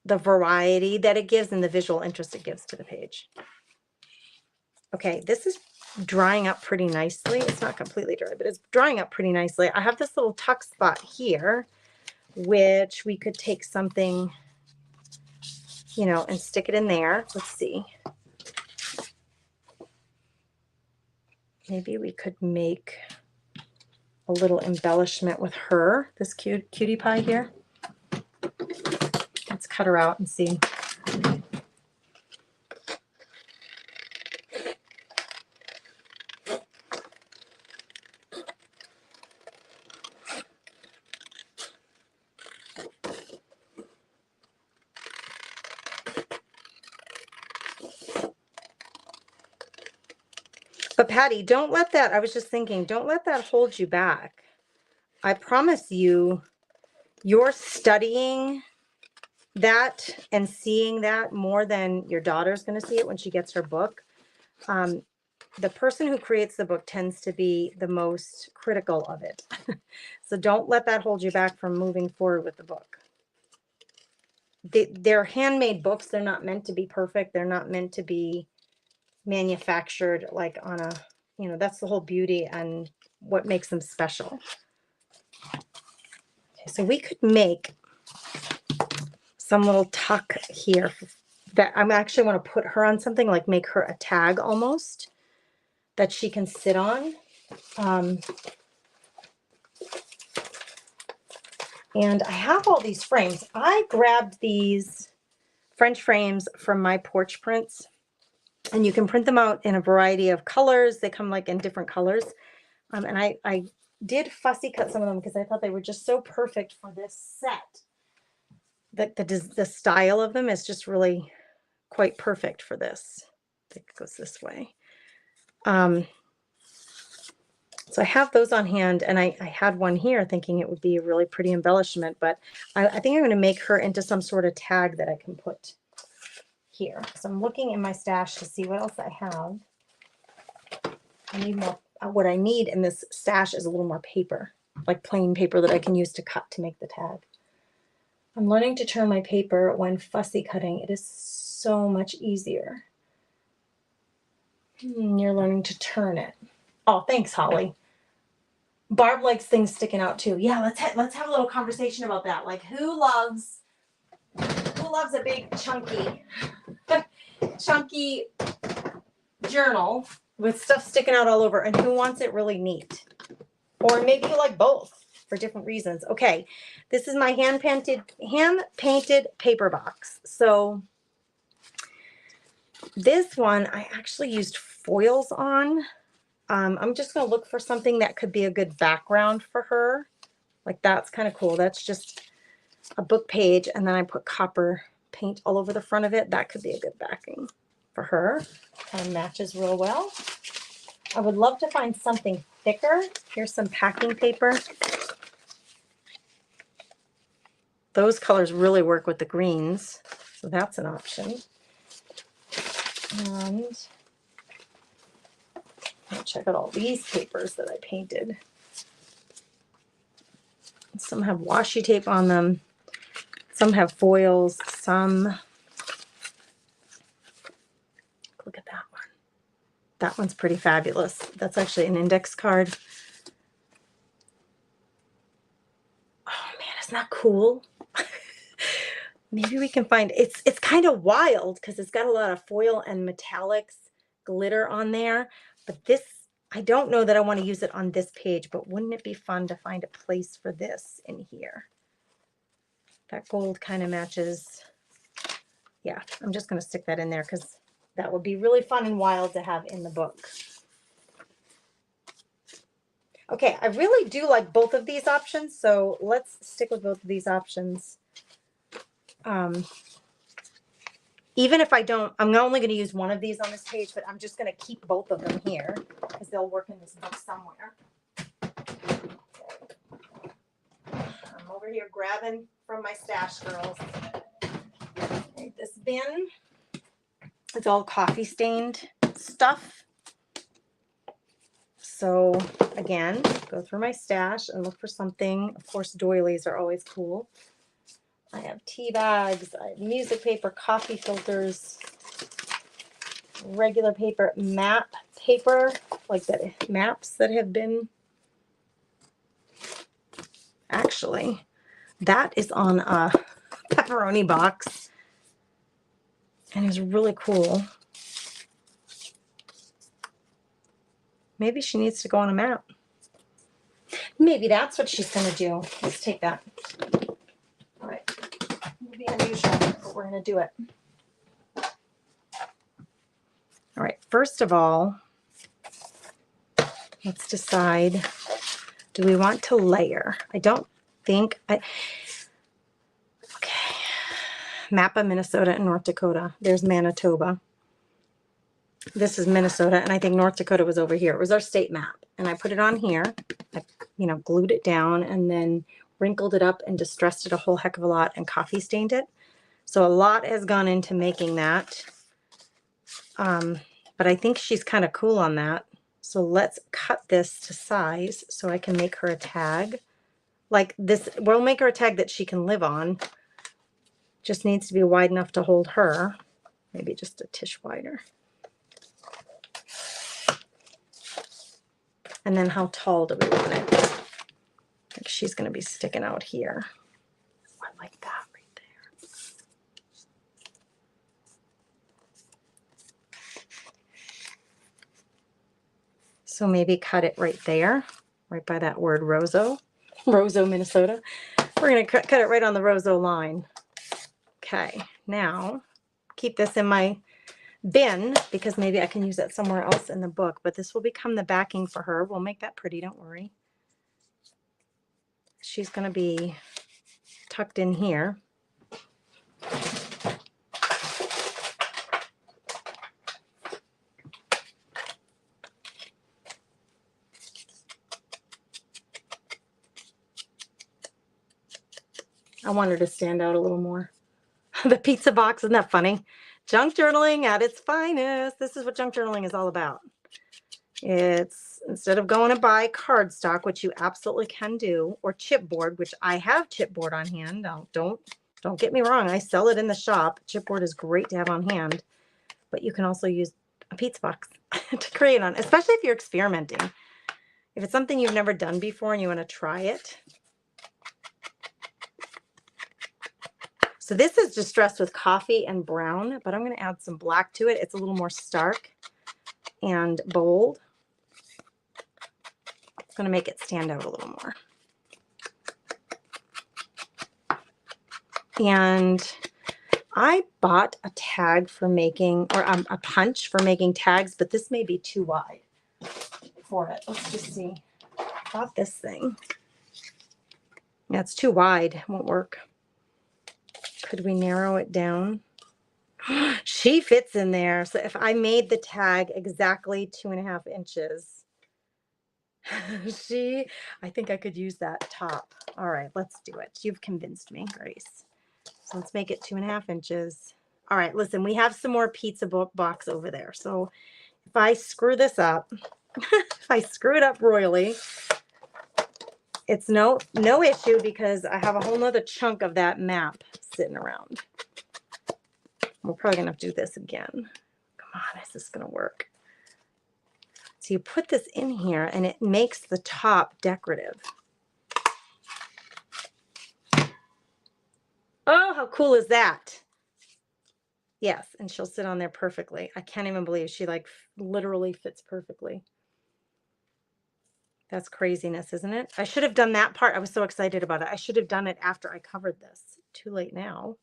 S1: the variety that it gives and the visual interest it gives to the page. Okay, this is drying up pretty nicely. It's not completely dry, but it's drying up pretty nicely. I have this little tuck spot here, which we could take something, and stick it in there. Let's see. Maybe we could make a little embellishment with her, this cutie pie here. Let's cut her out and see. But Patty, don't let that, I was just thinking, don't let that hold you back. I promise you, you're studying that and seeing that more than your daughter's going to see it when she gets her book. The person who creates the book tends to be the most critical of it. So don't let that hold you back from moving forward with the book. They're handmade books. They're not meant to be perfect. They're not meant to be manufactured like on a, that's the whole beauty and what makes them special. Okay, so we could make some little tuck here that I'm actually want to put her on something, like make her a tag almost. that she can sit on. And I have all these frames. I grabbed these French frames from My Porch Prints, and you can print them out in a variety of colors. They come like in different colors. And I did fussy cut some of them because I thought they were just so perfect for this set. The style of them is just really quite perfect for this. I think it goes this way. So I have those on hand, and I had one here thinking it would be a really pretty embellishment, but I think I'm going to make her into some sort of tag that I can put here. So I'm looking in my stash to see what else I have. I need more. What I need in this stash is a little more paper, like plain paper that I can use to cut to make the tag. I'm learning to turn my paper when fussy cutting. It is so much easier. You're learning to turn it. Oh, thanks, Holly. Barb likes things sticking out too. Yeah, let's have a little conversation about that. Like, who loves a big chunky journal with stuff sticking out all over, and who wants it really neat? Or maybe you like both for different reasons. Okay, this is my hand painted paper box. So this one I actually used foils on. I'm just going to look for something that could be a good background for her. Like, that's kind of cool. That's just a book page, and then I put copper paint all over the front of it. That could be a good backing for her. Kind of matches real well. I would love to find something thicker. Here's some packing paper. Those colors really work with the greens, so that's an option. And I'll check out all these papers that I painted. Some have washi tape on them. Some have foils. Some, look at that one. That one's pretty fabulous. That's actually an index card. Oh man, isn't that cool? Maybe we can find, it's kind of wild because it's got a lot of foil and metallics glitter on there. But this, I don't know that I want to use it on this page, but wouldn't it be fun to find a place for this in here? That gold kind of matches. Yeah, I'm just going to stick that in there because that would be really fun and wild to have in the book. Okay, I really do like both of these options, so let's stick with both of these options. Even if I don't, I'm only going to use one of these on this page, but I'm just going to keep both of them here because they'll work in this book somewhere. I'm over here grabbing from my stash, girls. Okay, this bin, it's all coffee stained stuff. So again, go through my stash and look for something. Of course, doilies are always cool. I have tea bags, I have music paper, coffee filters, regular paper, map paper, like that, maps that have been, actually, that is on a pepperoni box and it's really cool. Maybe she needs to go on a map. Maybe that's what she's going to do. Let's take that. All right. It'll be unusual, but we're going to do it. All right. First of all, let's decide, do we want to layer? I don't think okay. Map of Minnesota and North Dakota. There's Manitoba. This is Minnesota, and I think North Dakota was over here. It was our state map, and I put it on here. I, glued it down and then wrinkled it up and distressed it a whole heck of a lot and coffee stained it. So a lot has gone into making that. But I think she's kind of cool on that. So let's cut this to size so I can make her a tag. Like this, we'll make her a tag that she can live on. Just needs to be wide enough to hold her. Maybe just a tish wider. And then how tall do we want it? I think she's going to be sticking out here. I like that right there. So maybe cut it right there, right by that word Roseau, Minnesota. We're going to cut it right on the Roseau line. Okay, now keep this in my bin because maybe I can use that somewhere else in the book, but this will become the backing for her. We'll make that pretty, don't worry. She's going to be tucked in here. I want her to stand out a little more. The pizza box, isn't that funny? Junk journaling at its finest. This is what junk journaling is all about. It's instead of going to buy cardstock, which you absolutely can do, or chipboard, which I have chipboard on hand. Now, don't get me wrong. I sell it in the shop. Chipboard is great to have on hand, but you can also use a pizza box to create on, especially if you're experimenting. If it's something you've never done before and you want to try it. So this is distressed with coffee and brown, but I'm going to add some black to it. It's a little more stark and bold. It's going to make it stand out a little more. And I bought a tag for making, or a punch for making tags, but this may be too wide for it. Let's just see. I bought this thing. Yeah, it's too wide. It won't work. Could we narrow it down? She fits in there. So if I made the tag exactly 2.5 inches, I think I could use that top. All right, let's do it. You've convinced me, Grace. So let's make it 2.5 inches. All right, listen, we have some more pizza box over there. So if I screw this up, if I screw it up royally, it's no issue because I have a whole nother chunk of that map sitting around. We're probably going to have to do this again. Come on, is this going to work? So you put this in here and it makes the top decorative. Oh, how cool is that? Yes, and she'll sit on there perfectly. I can't even believe she like literally fits perfectly. That's craziness, isn't it? I should have done that part. I was so excited about it. I should have done it after I covered this. Too late now.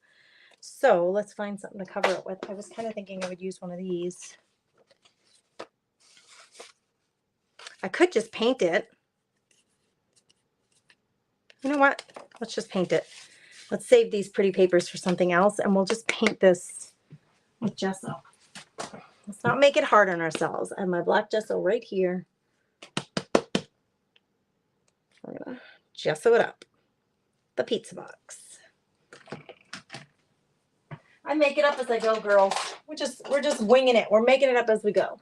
S1: So let's find something to cover it with. I was kind of thinking I would use one of these. I could just paint it. You know what? Let's just paint it. Let's save these pretty papers for something else, and we'll just paint this with gesso. Let's not make it hard on ourselves. I have my black gesso right here. We're gonna gesso it up. The pizza box. I make it up as I go, girls. We're just winging it. We're making it up as we go.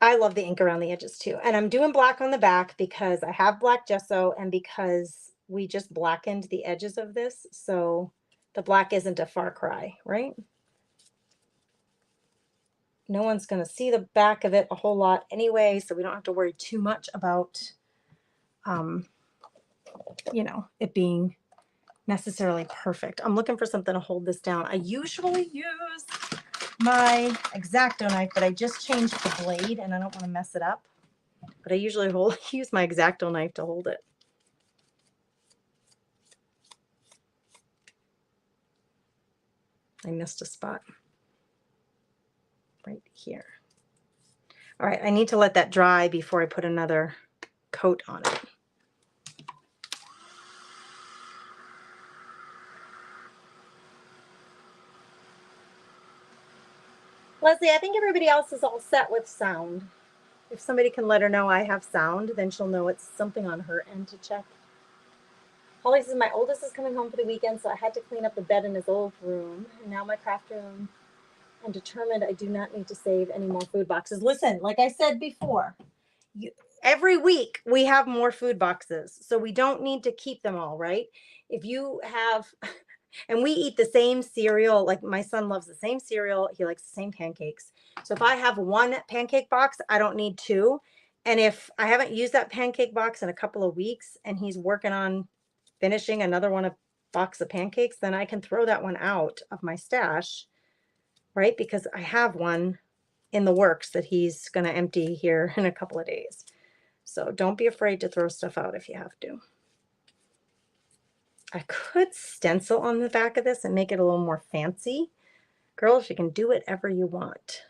S1: I love the ink around the edges too. And I'm doing black on the back because I have black gesso and because we just blackened the edges of this. So the black isn't a far cry, right? No one's going to see the back of it a whole lot anyway, so we don't have to worry too much about, you know, it being necessarily perfect. I'm looking for something to hold this down. I usually use my X-Acto knife, but I just changed the blade and I don't want to mess it up. But I usually use my X-Acto knife to hold it. I missed a spot right here. All right, I need to let that dry before I put another coat on it. Leslie, I think everybody else is all set with sound. If somebody can let her know I have sound, then she'll know it's something on her end to check. Holly says, my oldest is coming home for the weekend, so I had to clean up the bed in his old room. And now my craft room. I'm determined I do not need to save any more food boxes. Listen, like I said before, every week we have more food boxes. So we don't need to keep them all, right? If you have... And we eat the same cereal. Like my son loves the same cereal. He likes the same pancakes. So if I have one pancake box, I don't need two. And if I haven't used that pancake box in a couple of weeks and he's working on finishing another box of pancakes, then I can throw that one out of my stash right? Because I have one in the works that he's going to empty here in a couple of days. So don't be afraid to throw stuff out if you have to. I could stencil on the back of this and make it a little more fancy. Girls, you can do whatever you want.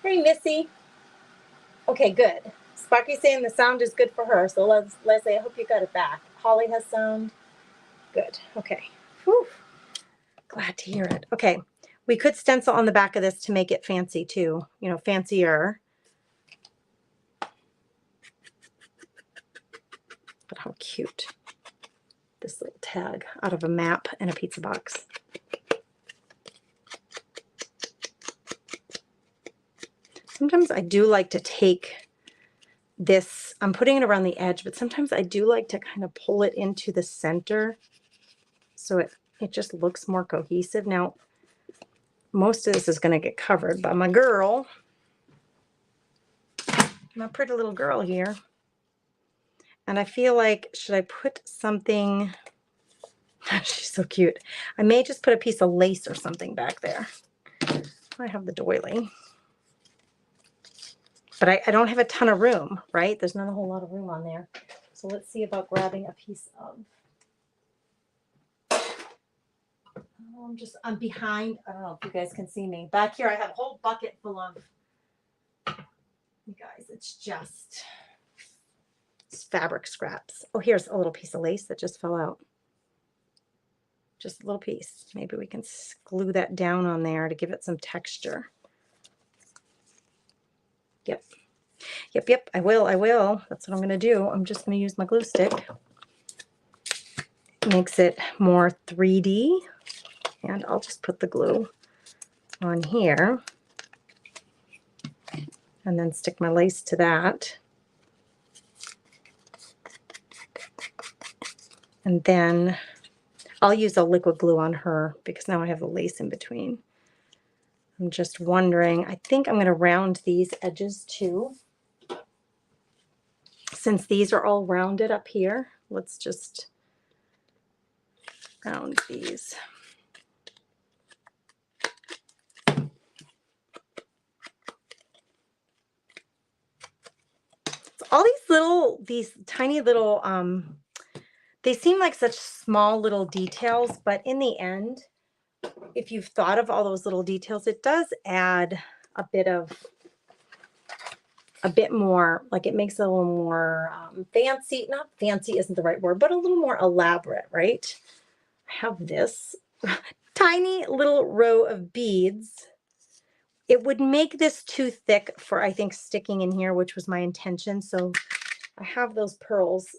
S1: Hey, Missy. Okay, good. Sparky's saying the sound is good for her. So Leslie, I hope you got it back. Holly has sound. Good. Okay. Whew. Glad to hear it. Okay. We could stencil on the back of this to make it fancy too. You know, fancier. But how cute. This little tag out of a map and a pizza box. Sometimes I do like to take this, I'm putting it around the edge, but sometimes I do like to kind of pull it into the center so it just looks more cohesive. Now, most of this is going to get covered by my girl, my pretty little girl here. And I feel like, should I put something, she's so cute. I may just put a piece of lace or something back there. I have the doily. But I don't have a ton of room, right? There's not a whole lot of room on there. So let's see about grabbing a piece of, I'm behind. I don't know if you guys can see me. Back here I have a whole bucket full of, you guys, it's fabric scraps. Oh, here's a little piece of lace that just fell out. Just a little piece. Maybe we can glue that down on there to give it some texture. Yep. Yep. I will. That's what I'm going to do. I'm just going to use my glue stick. It makes it more 3D. And I'll just put the glue on here. And then stick my lace to that. And then I'll use a liquid glue on her because now I have the lace in between. I'm just wondering, I think I'm going to round these edges too. Since these are all rounded up here, let's just round these. So all these tiny little, they seem like such small little details, but in the end, if you've thought of all those little details, it does add a bit more, like it makes it a little more fancy. Not fancy isn't the right word, but a little more elaborate, right? I have this tiny little row of beads. It would make this too thick for, I think, sticking in here, which was my intention. So I have those pearls.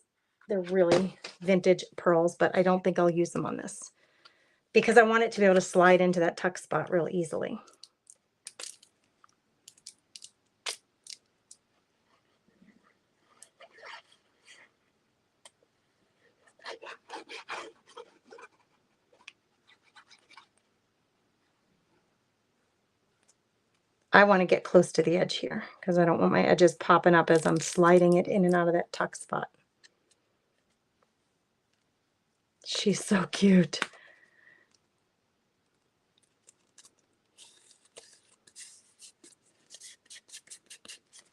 S1: They're really vintage pearls, but I don't think I'll use them on this because I want it to be able to slide into that tuck spot real easily. I want to get close to the edge here because I don't want my edges popping up as I'm sliding it in and out of that tuck spot. She's so cute.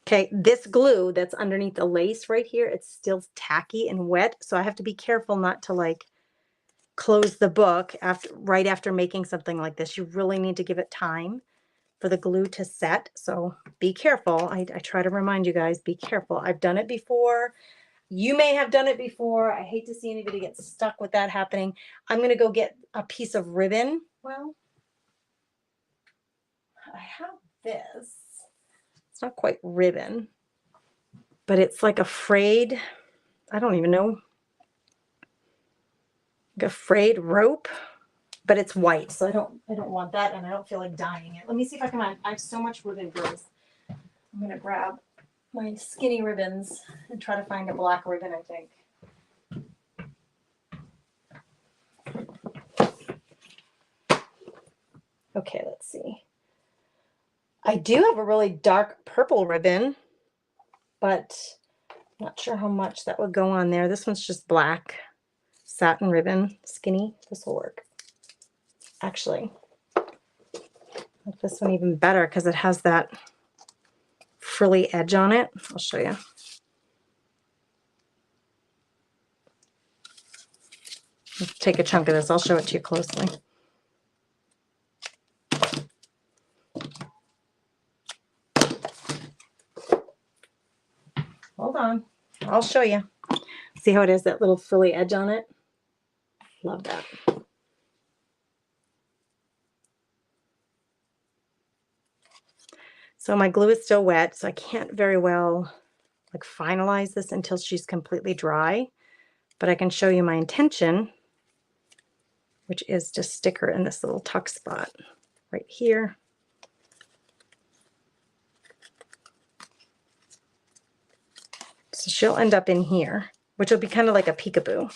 S1: Okay, this glue that's underneath the lace right here, it's still tacky and wet, so I have to be careful not to like close the book right after making something like this. You really need to give it time for the glue to set, so be careful. I try to remind you guys, be careful. I've done it before. You may have done it before. I hate to see anybody get stuck with that happening. I'm going to go get a piece of ribbon. Well, I have this. It's not quite ribbon, but it's like a frayed, I don't even know, like a frayed rope, but it's white, so I don't want that, and I don't feel like dyeing it. Let me see if I can find, I have so much ribbon, girls. I'm going to grab my skinny ribbons and try to find a black ribbon, I think. Okay, let's see. I do have a really dark purple ribbon, but Not sure how much that would go on there. This one's just black satin ribbon, skinny. This will work. Actually, I like this one even better because it has that frilly edge on it. I'll show you. Let's take a chunk of this. I'll show it to you closely. Hold on. I'll show you. See how it has that little frilly edge on it? Love that. So my glue is still wet, so I can't very well like finalize this until she's completely dry, but I can show you my intention, which is to stick her in this little tuck spot right here. So she'll end up in here, which will be kind of like a peekaboo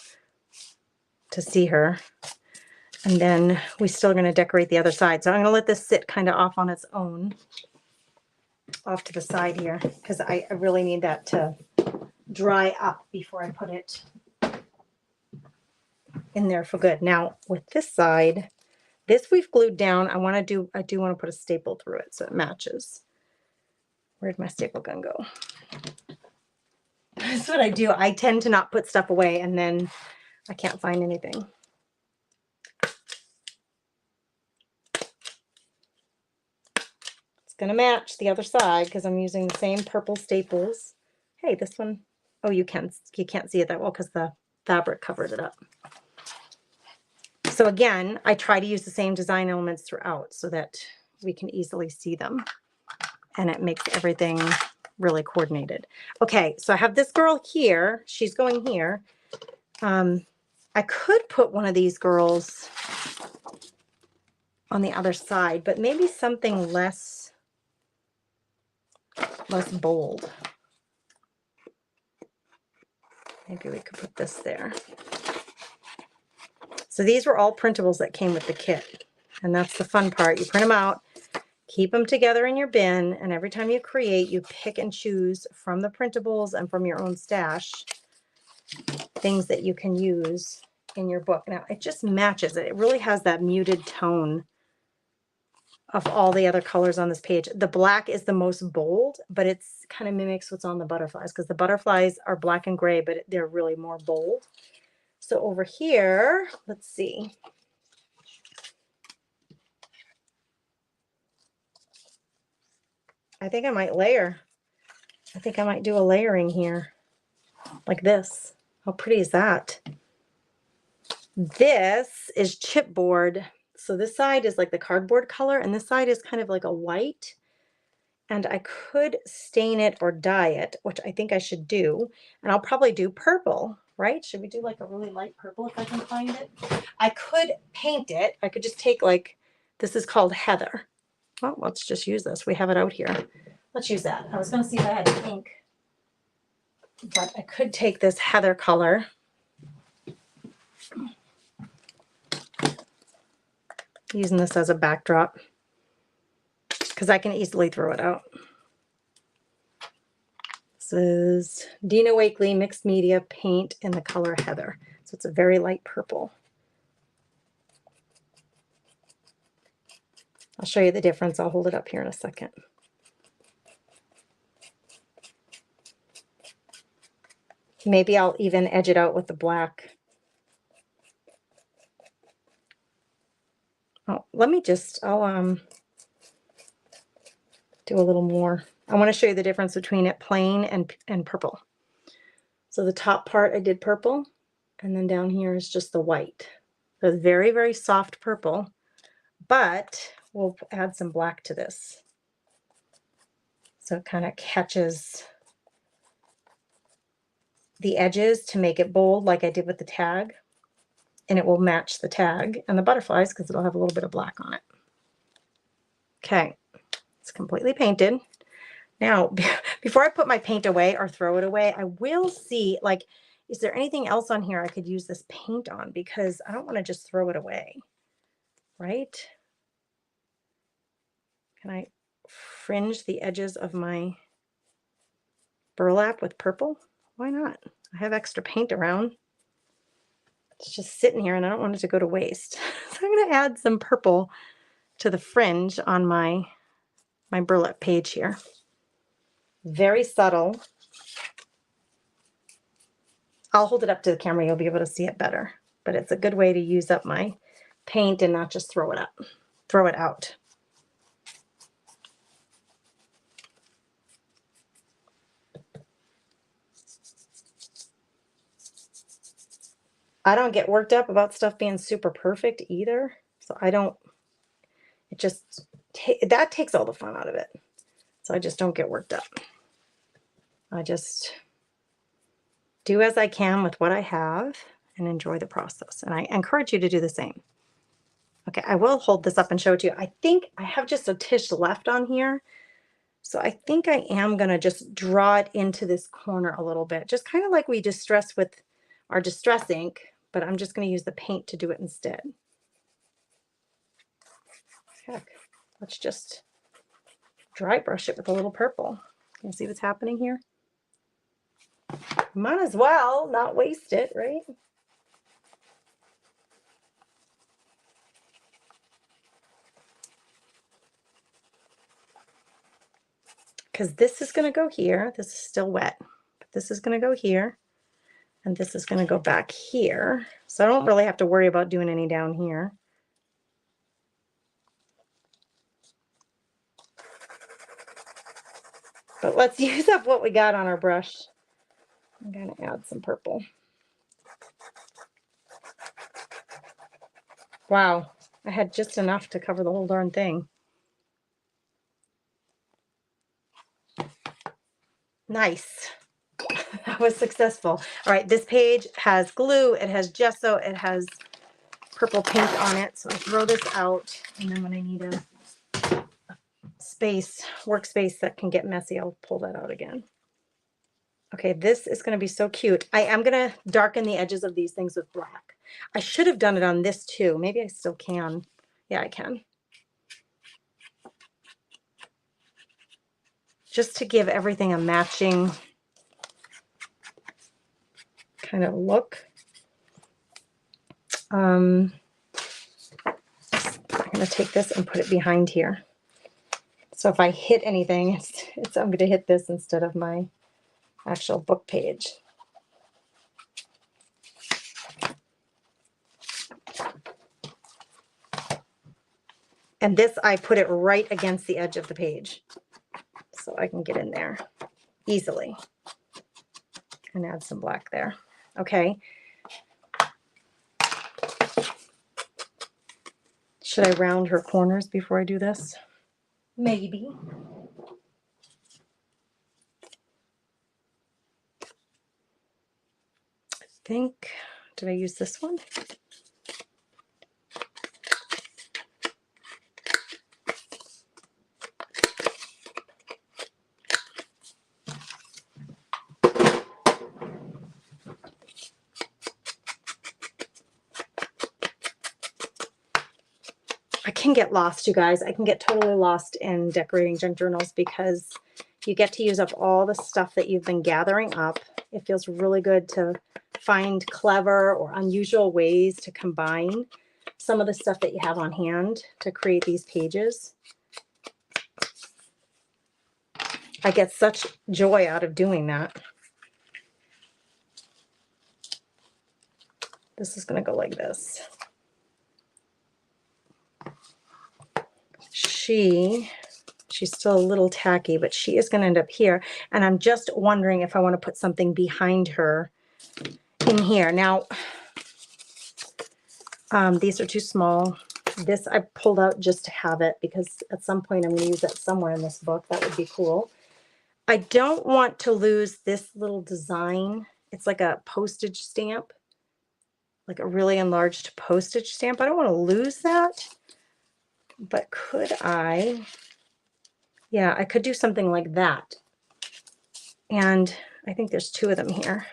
S1: to see her. And then we're still going to decorate the other side. So I'm going to let this sit kind of off on its own, off to the side here, because I really need that to dry up before I put it in there for good. Now with this side, this we've glued down. I do want to put a staple through it so it matches. Where'd my staple gun go? That's what I do. I tend to not put stuff away and then I can't find anything. It's gonna match the other side because I'm using the same purple staples. Hey, this one, oh, you can't see it that well because the fabric covered it up. So again, I try to use the same design elements throughout so that we can easily see them and it makes everything really coordinated. Okay, so I have this girl here. She's going here. I could put one of these girls on the other side, but maybe something less bold. Maybe we could put this there. So these were all printables that came with the kit. And that's the fun part. You print them out, keep them together in your bin, and every time you create, you pick and choose from the printables and from your own stash things that you can use in your book. Now, it just matches it. It really has that muted tone of all the other colors on this page. The black is the most bold, but it's kind of mimics what's on the butterflies because the butterflies are black and gray, but they're really more bold. So over here, let's see. I think I might layer. I think I might do a layering here like this. How pretty is that? This is chipboard. So this side is like the cardboard color and this side is kind of like a white. And I could stain it or dye it, which I think I should do. And I'll probably do purple, right? Should we do like a really light purple if I can find it? I could paint it. I could just take like, this is called Heather. Well, let's just use this. We have it out here. Let's use that. I was going to see if I had ink, but I could take this Heather color. Using this as a backdrop because I can easily throw it out. This is Dina Wakley Mixed Media Paint in the color Heather. So it's a very light purple. I'll show you the difference. I'll hold it up here in a second. Maybe I'll even edge it out with the black. Oh, let me just, I'll do a little more. I want to show you the difference between it plain and purple. So the top part I did purple, and then down here is just the white. So it's very, very soft purple, but we'll add some black to this. So it kind of catches the edges to make it bold like I did with the tag. And it will match the tag and the butterflies because it'll have a little bit of black on it. Okay, it's completely painted. Now, before I put my paint away or throw it away, I will see, like, is there anything else on here I could use this paint on? Because I don't want to just throw it away, right? Can I fringe the edges of my burlap with purple? Why not? I have extra paint around. It's just sitting here and I don't want it to go to waste. So I'm going to add some purple to the fringe on my burlap page here. Very subtle. I'll hold it up to the camera. You'll be able to see it better. But it's a good way to use up my paint and not just throw it out. I don't get worked up about stuff being super perfect either. So it just, that takes all the fun out of it. So I just don't get worked up. I just do as I can with what I have and enjoy the process. And I encourage you to do the same. Okay, I will hold this up and show it to you. I think I have just a tish left on here. So I think I am going to just draw it into this corner a little bit, just kind of like we distressed with our distress ink, but I'm just going to use the paint to do it instead. Heck, let's just dry brush it with a little purple. Can you see what's happening here? Might as well not waste it, right? Because this is going to go here. This is still wet. But this is going to go here. And this is going to go back here. So I don't really have to worry about doing any down here. But let's use up what we got on our brush. I'm going to add some purple. Wow, I had just enough to cover the whole darn thing. Nice. That was successful. All right, this page has glue, it has gesso, it has purple paint on it. So I throw this out, and then when I need a workspace that can get messy, I'll pull that out again. Okay, this is going to be so cute. I am going to darken the edges of these things with black. I should have done it on this too. Maybe I still can. Yeah, I can. Just to give everything a matching kind of look. I'm going to take this and put it behind here. So if I hit anything, I'm going to hit this instead of my actual book page. And this, I put it right against the edge of the page so I can get in there easily and add some black there. Okay. Should I round her corners before I do this? Maybe. I think, did I use this one? I can get lost, you guys. I can get totally lost in decorating junk journals because you get to use up all the stuff that you've been gathering up. It feels really good to find clever or unusual ways to combine some of the stuff that you have on hand to create these pages. I get such joy out of doing that. This is going to go like this. She's still a little tacky, but she is going to end up here. And I'm just wondering if I want to put something behind her in here. Now, these are too small. This I pulled out just to have it because at some point I'm going to use that somewhere in this book. That would be cool. I don't want to lose this little design. It's like a postage stamp, like a really enlarged postage stamp. I don't want to lose that. But could I? Yeah, I could do something like that. And I think there's two of them here.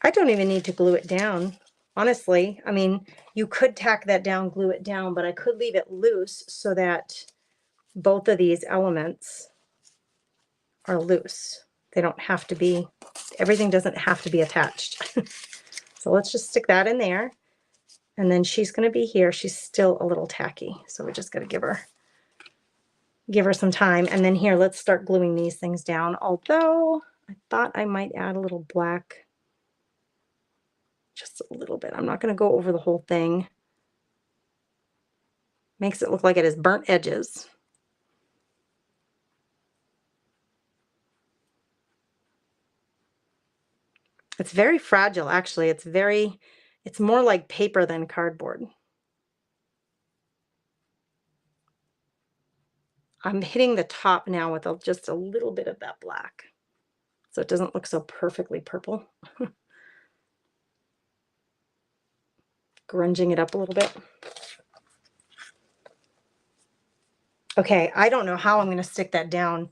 S1: I don't even need to glue it down, honestly. I mean, you could tack that down, glue it down, but I could leave it loose so that both of these elements are loose. They don't have to be Everything doesn't have to be attached. So let's just stick that in there. And then she's going to be here. She's still a little tacky. So we're just going to give her some time. And then here, let's start gluing these things down. Although I thought I might add a little black, just a little bit. I'm not going to go over the whole thing. Makes it look like it has burnt edges. It's very fragile, actually. It's more like paper than cardboard. I'm hitting the top now with just a little bit of that black, so it doesn't look so perfectly purple. Grunging it up a little bit. Okay, I don't know how I'm going to stick that down.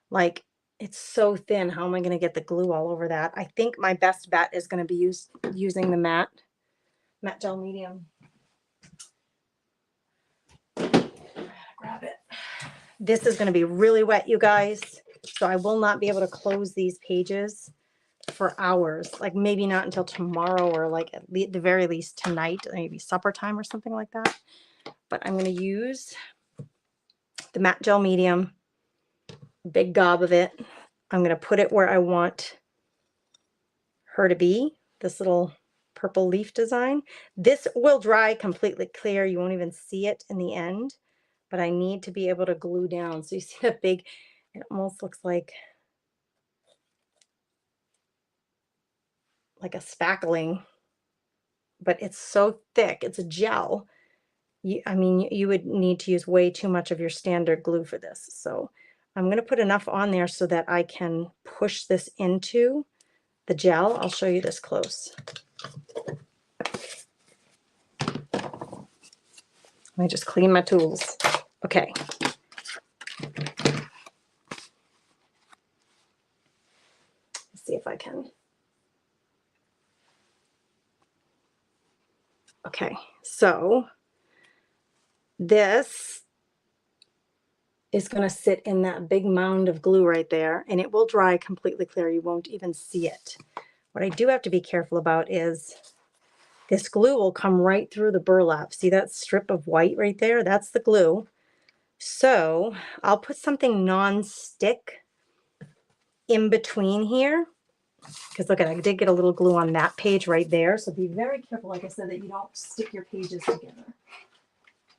S1: Like, it's so thin. How am I going to get the glue all over that? I think my best bet is going to be using the matte gel medium. Grab it. This is going to be really wet, you guys. So I will not be able to close these pages for hours. Like maybe not until tomorrow, or like at the very least tonight, maybe supper time or something like that. But I'm going to use the matte gel medium, big gob of it. I'm going to put it where I want her to be, this little purple leaf design. This will dry completely clear. You won't even see it in the end, but I need to be able to glue down. So you see that big, it almost looks like a spackling, but it's so thick. It's a gel. I mean, you would need to use way too much of your standard glue for this. So I'm going to put enough on there so that I can push this into the gel. I'll show you this close. Let me just clean my tools. Okay. Let's see if I can. Okay, so this is going to sit in that big mound of glue right there, and it will dry completely clear. You won't even see it. What I do have to be careful about is this glue will come right through the burlap. See that strip of white right there? That's the glue. So I'll put something non-stick in between here, because look, I did get a little glue on that page right there. So be very careful, like I said, that you don't stick your pages together.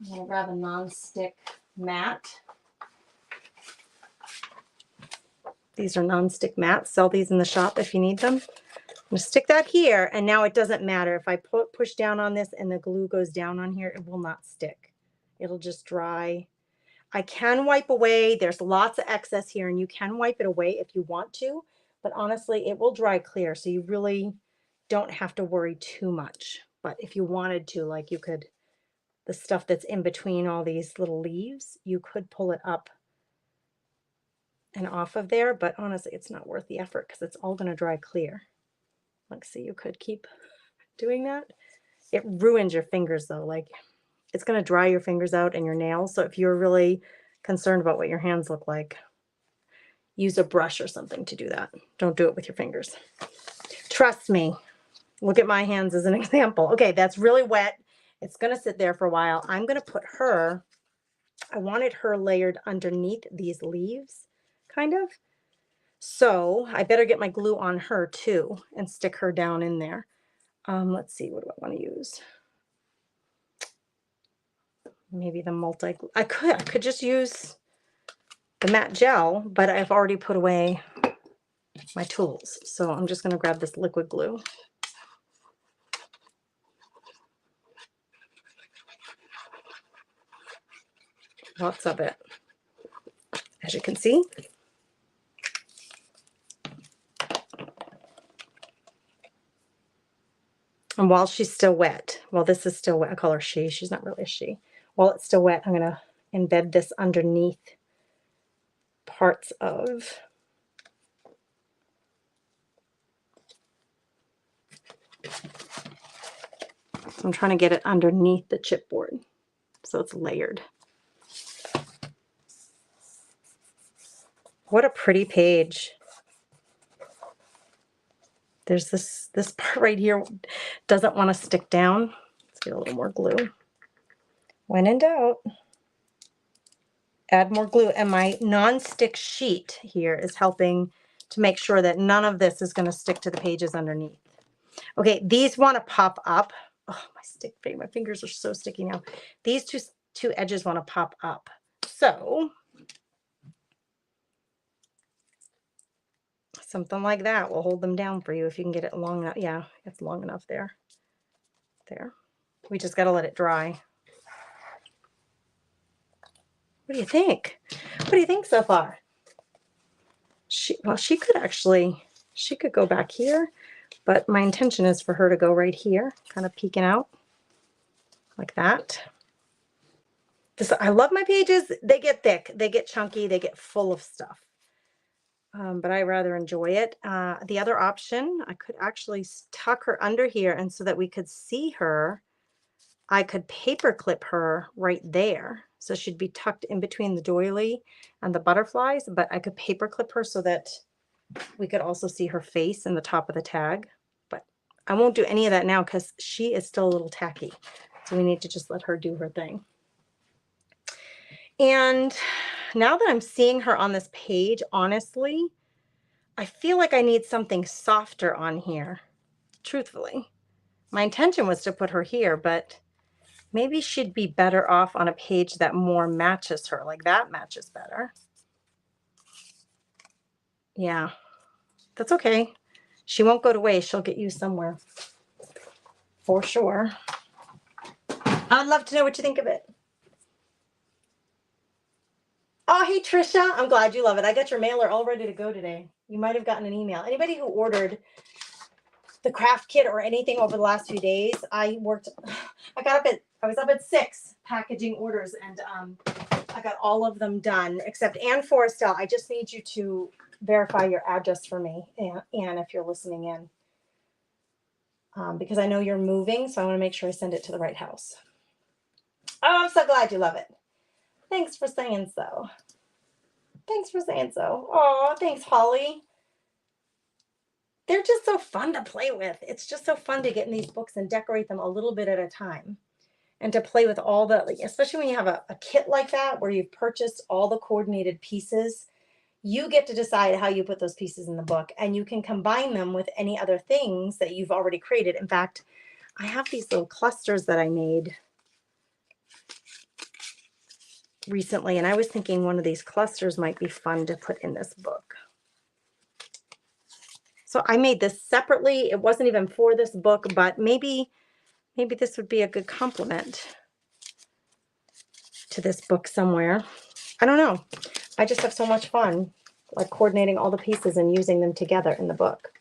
S1: I'm going to grab a non-stick mat. These are non-stick mats. Sell these in the shop if you need them. I'm going to stick that here, and now it doesn't matter. If I push down on this and the glue goes down on here, it will not stick. It'll just dry. I can wipe away. There's lots of excess here, and you can wipe it away if you want to, but honestly, it will dry clear, so you really don't have to worry too much. But if you wanted to, like you could, the stuff that's in between all these little leaves, you could pull it up and off of there, but honestly, it's not worth the effort because it's all going to dry clear. Like, see, you could keep doing that. It ruins your fingers though. Like, it's going to dry your fingers out and your nails. So if you're really concerned about what your hands look like, use a brush or something to do that. Don't do it with your fingers. Trust me. Look at my hands as an example. Okay, that's really wet. It's going to sit there for a while. I'm going to put her, I wanted her layered underneath these leaves, kind of. So I better get my glue on her too and stick her down in there. Let's see, what do I want to use? Maybe the multi-glue. I could just use the matte gel, but I've already put away my tools. So I'm just going to grab this liquid glue. Lots of it, as you can see. And while she's still wet, while this is still wet, I call her she, she's not really a she. While it's still wet, I'm going to embed this underneath parts of I'm trying to get it underneath the chipboard so it's layered. What a pretty page. There's this part right here doesn't want to stick down. Let's get a little more glue. When in doubt, add more glue. And my non-stick sheet here is helping to make sure that none of this is going to stick to the pages underneath. Okay, these want to pop up. Oh, my fingers are so sticky now. These two edges want to pop up. So something like that will hold them down for you if you can get it long enough. Yeah, it's long enough there. There. We just got to let it dry. What do you think? What do you think so far? She could go back here, but my intention is for her to go right here, kind of peeking out like that. I love my pages. They get thick, they get chunky, they get full of stuff. But I rather enjoy it. The other option, I could actually tuck her under here, and so that we could see her, I could paper clip her right there. So she'd be tucked in between the doily and the butterflies, but I could paper clip her so that we could also see her face in the top of the tag. But I won't do any of that now because she is still a little tacky. So we need to just let her do her thing. And now that I'm seeing her on this page, honestly, I feel like I need something softer on here, truthfully. My intention was to put her here, but maybe she'd be better off on a page that more matches her. Like that matches better. Yeah, that's okay. She won't go to waste. She'll get used somewhere. For sure. I'd love to know what you think of it. Oh, hey, Trisha. I'm glad you love it. I got your mailer all ready to go today. You might have gotten an email. Anybody who ordered the craft kit or anything over the last few days, I was up at 6 packaging orders, and I got all of them done except Ann Forrestal. I just need you to verify your address for me, Ann, if you're listening in, because I know you're moving, so I want to make sure I send it to the right house. Oh, I'm so glad you love it. Thanks for saying so. Thanks for saying so. Oh, thanks, Holly. They're just so fun to play with. It's just so fun to get in these books and decorate them a little bit at a time. And to play with all the, like, especially when you have a kit like that where you've purchased all the coordinated pieces, you get to decide how you put those pieces in the book, and you can combine them with any other things that you've already created. In fact, I have these little clusters that I made recently, and I was thinking one of these clusters might be fun to put in this book. So I made this separately. It wasn't even for this book, but maybe this would be a good complement to this book somewhere. I don't know. I just have so much fun, like coordinating all the pieces and using them together in the book.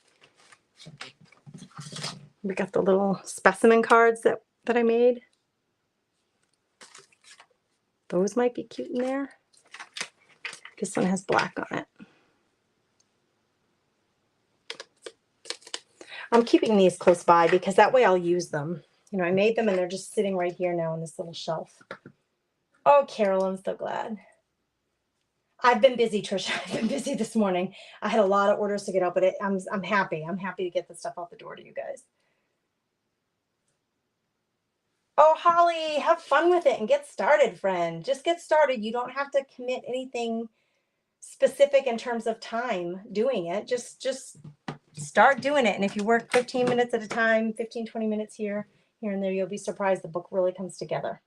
S1: We got the little specimen cards that I made. Those might be cute in there. This one has black on it. I'm keeping these close by because that way I'll use them. You know, I made them and they're just sitting right here now on this little shelf. Oh, Carol, I'm so glad. I've been busy, Trisha. I've been busy this morning. I had a lot of orders to get out, but I'm happy. I'm happy to get the stuff out the door to you guys. Oh, Holly, have fun with it and get started, friend. Just get started. You don't have to commit anything specific in terms of time doing it. Just start doing it. And if you work 15 minutes at a time, 15, 20 minutes here and there, you'll be surprised the book really comes together.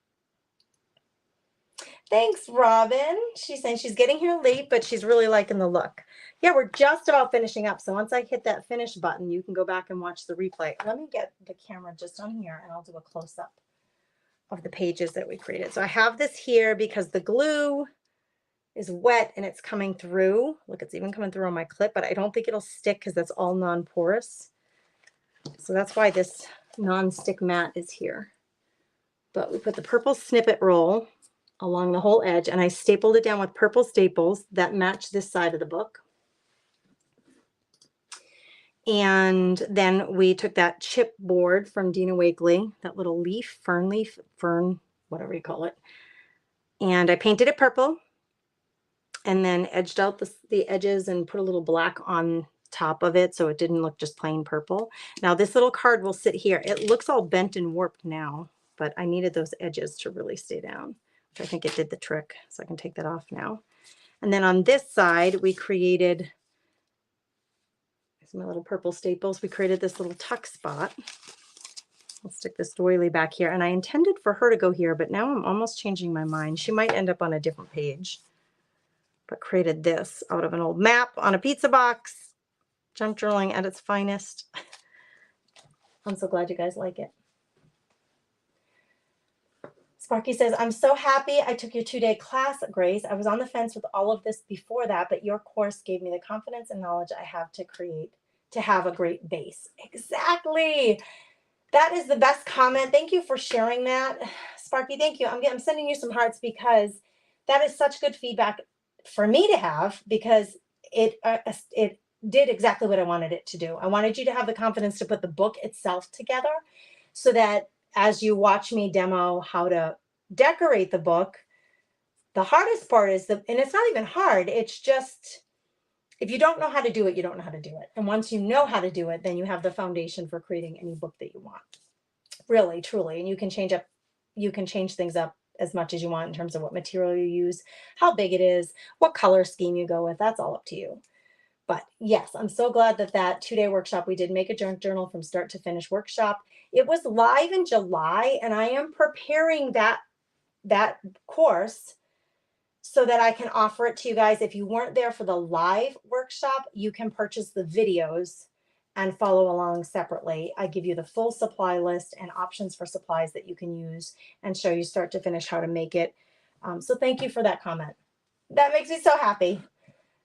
S1: Thanks, Robin. She's saying she's getting here late, but she's really liking the look. Yeah, we're just about finishing up. So once I hit that finish button, you can go back and watch the replay. Let me get the camera just on here and I'll do a close-up of the pages that we created. So I have this here because the glue is wet and it's coming through. Look, it's even coming through on my clip, but I don't think it'll stick because that's all non-porous. So that's why this non-stick mat is here. But we put the purple snippet roll along the whole edge, and I stapled it down with purple staples that match this side of the book. And then we took that chipboard from Dina Wakley, that little leaf, fern, whatever you call it. And I painted it purple and then edged out the edges and put a little black on top of it so it didn't look just plain purple. Now this little card will sit here. It looks all bent and warped now, but I needed those edges to really stay down, which I think it did the trick. So I can take that off now. And then on this side, we created my little purple staples. We created this little tuck spot. I'll stick this doily back here. And I intended for her to go here, but now I'm almost changing my mind. She might end up on a different page. But created this out of an old map on a pizza box. Junk journaling at its finest. I'm so glad you guys like it. Sparky says, I'm so happy I took your 2-day class, Grace. I was on the fence with all of this before that, but your course gave me the confidence and knowledge I have to have a great base. Exactly. That is the best comment. Thank you for sharing that. Sparky, thank you. I'm sending you some hearts because that is such good feedback for me to have, because it did exactly what I wanted it to do. I wanted you to have the confidence to put the book itself together so that as you watch me demo how to decorate the book, the hardest part is and it's not even hard. It's just, if you don't know how to do it, you don't know how to do it. And once you know how to do it, then you have the foundation for creating any book that you want. Really, truly. And you can change things up as much as you want in terms of what material you use, how big it is, what color scheme you go with. That's all up to you. But yes, I'm so glad that 2-day workshop, we did make a junk journal from start to finish workshop. It was live in July, and I am preparing that course so that I can offer it to you guys. If you weren't there for the live workshop, you can purchase the videos and follow along separately. I give you the full supply list and options for supplies that you can use and show you start to finish how to make it. So thank you for that comment. That makes me so happy,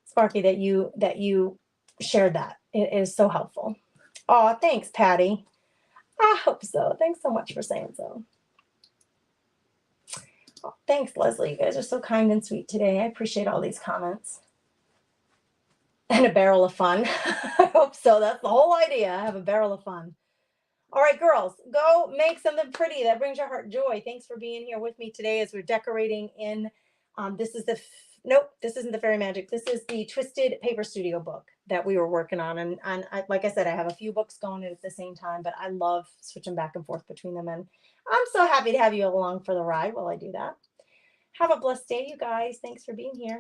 S1: Sparky, that you shared that. It is so helpful. Oh, thanks, Patty. I hope so. Thanks so much for saying so. Oh, thanks, Leslie. You guys are so kind and sweet today. I appreciate all these comments. And a barrel of fun. I hope so. That's the whole idea. I have a barrel of fun. All right, girls, go make something pretty that brings your heart joy. Thanks for being here with me today as we're decorating in. This is nope, this isn't the Fairy Magic. This is the Twisted Paper Studio book that we were working on. And like I said, I have a few books going at the same time, but I love switching back and forth between them. And I'm so happy to have you along for the ride while I do that. Have a blessed day, you guys. Thanks for being here.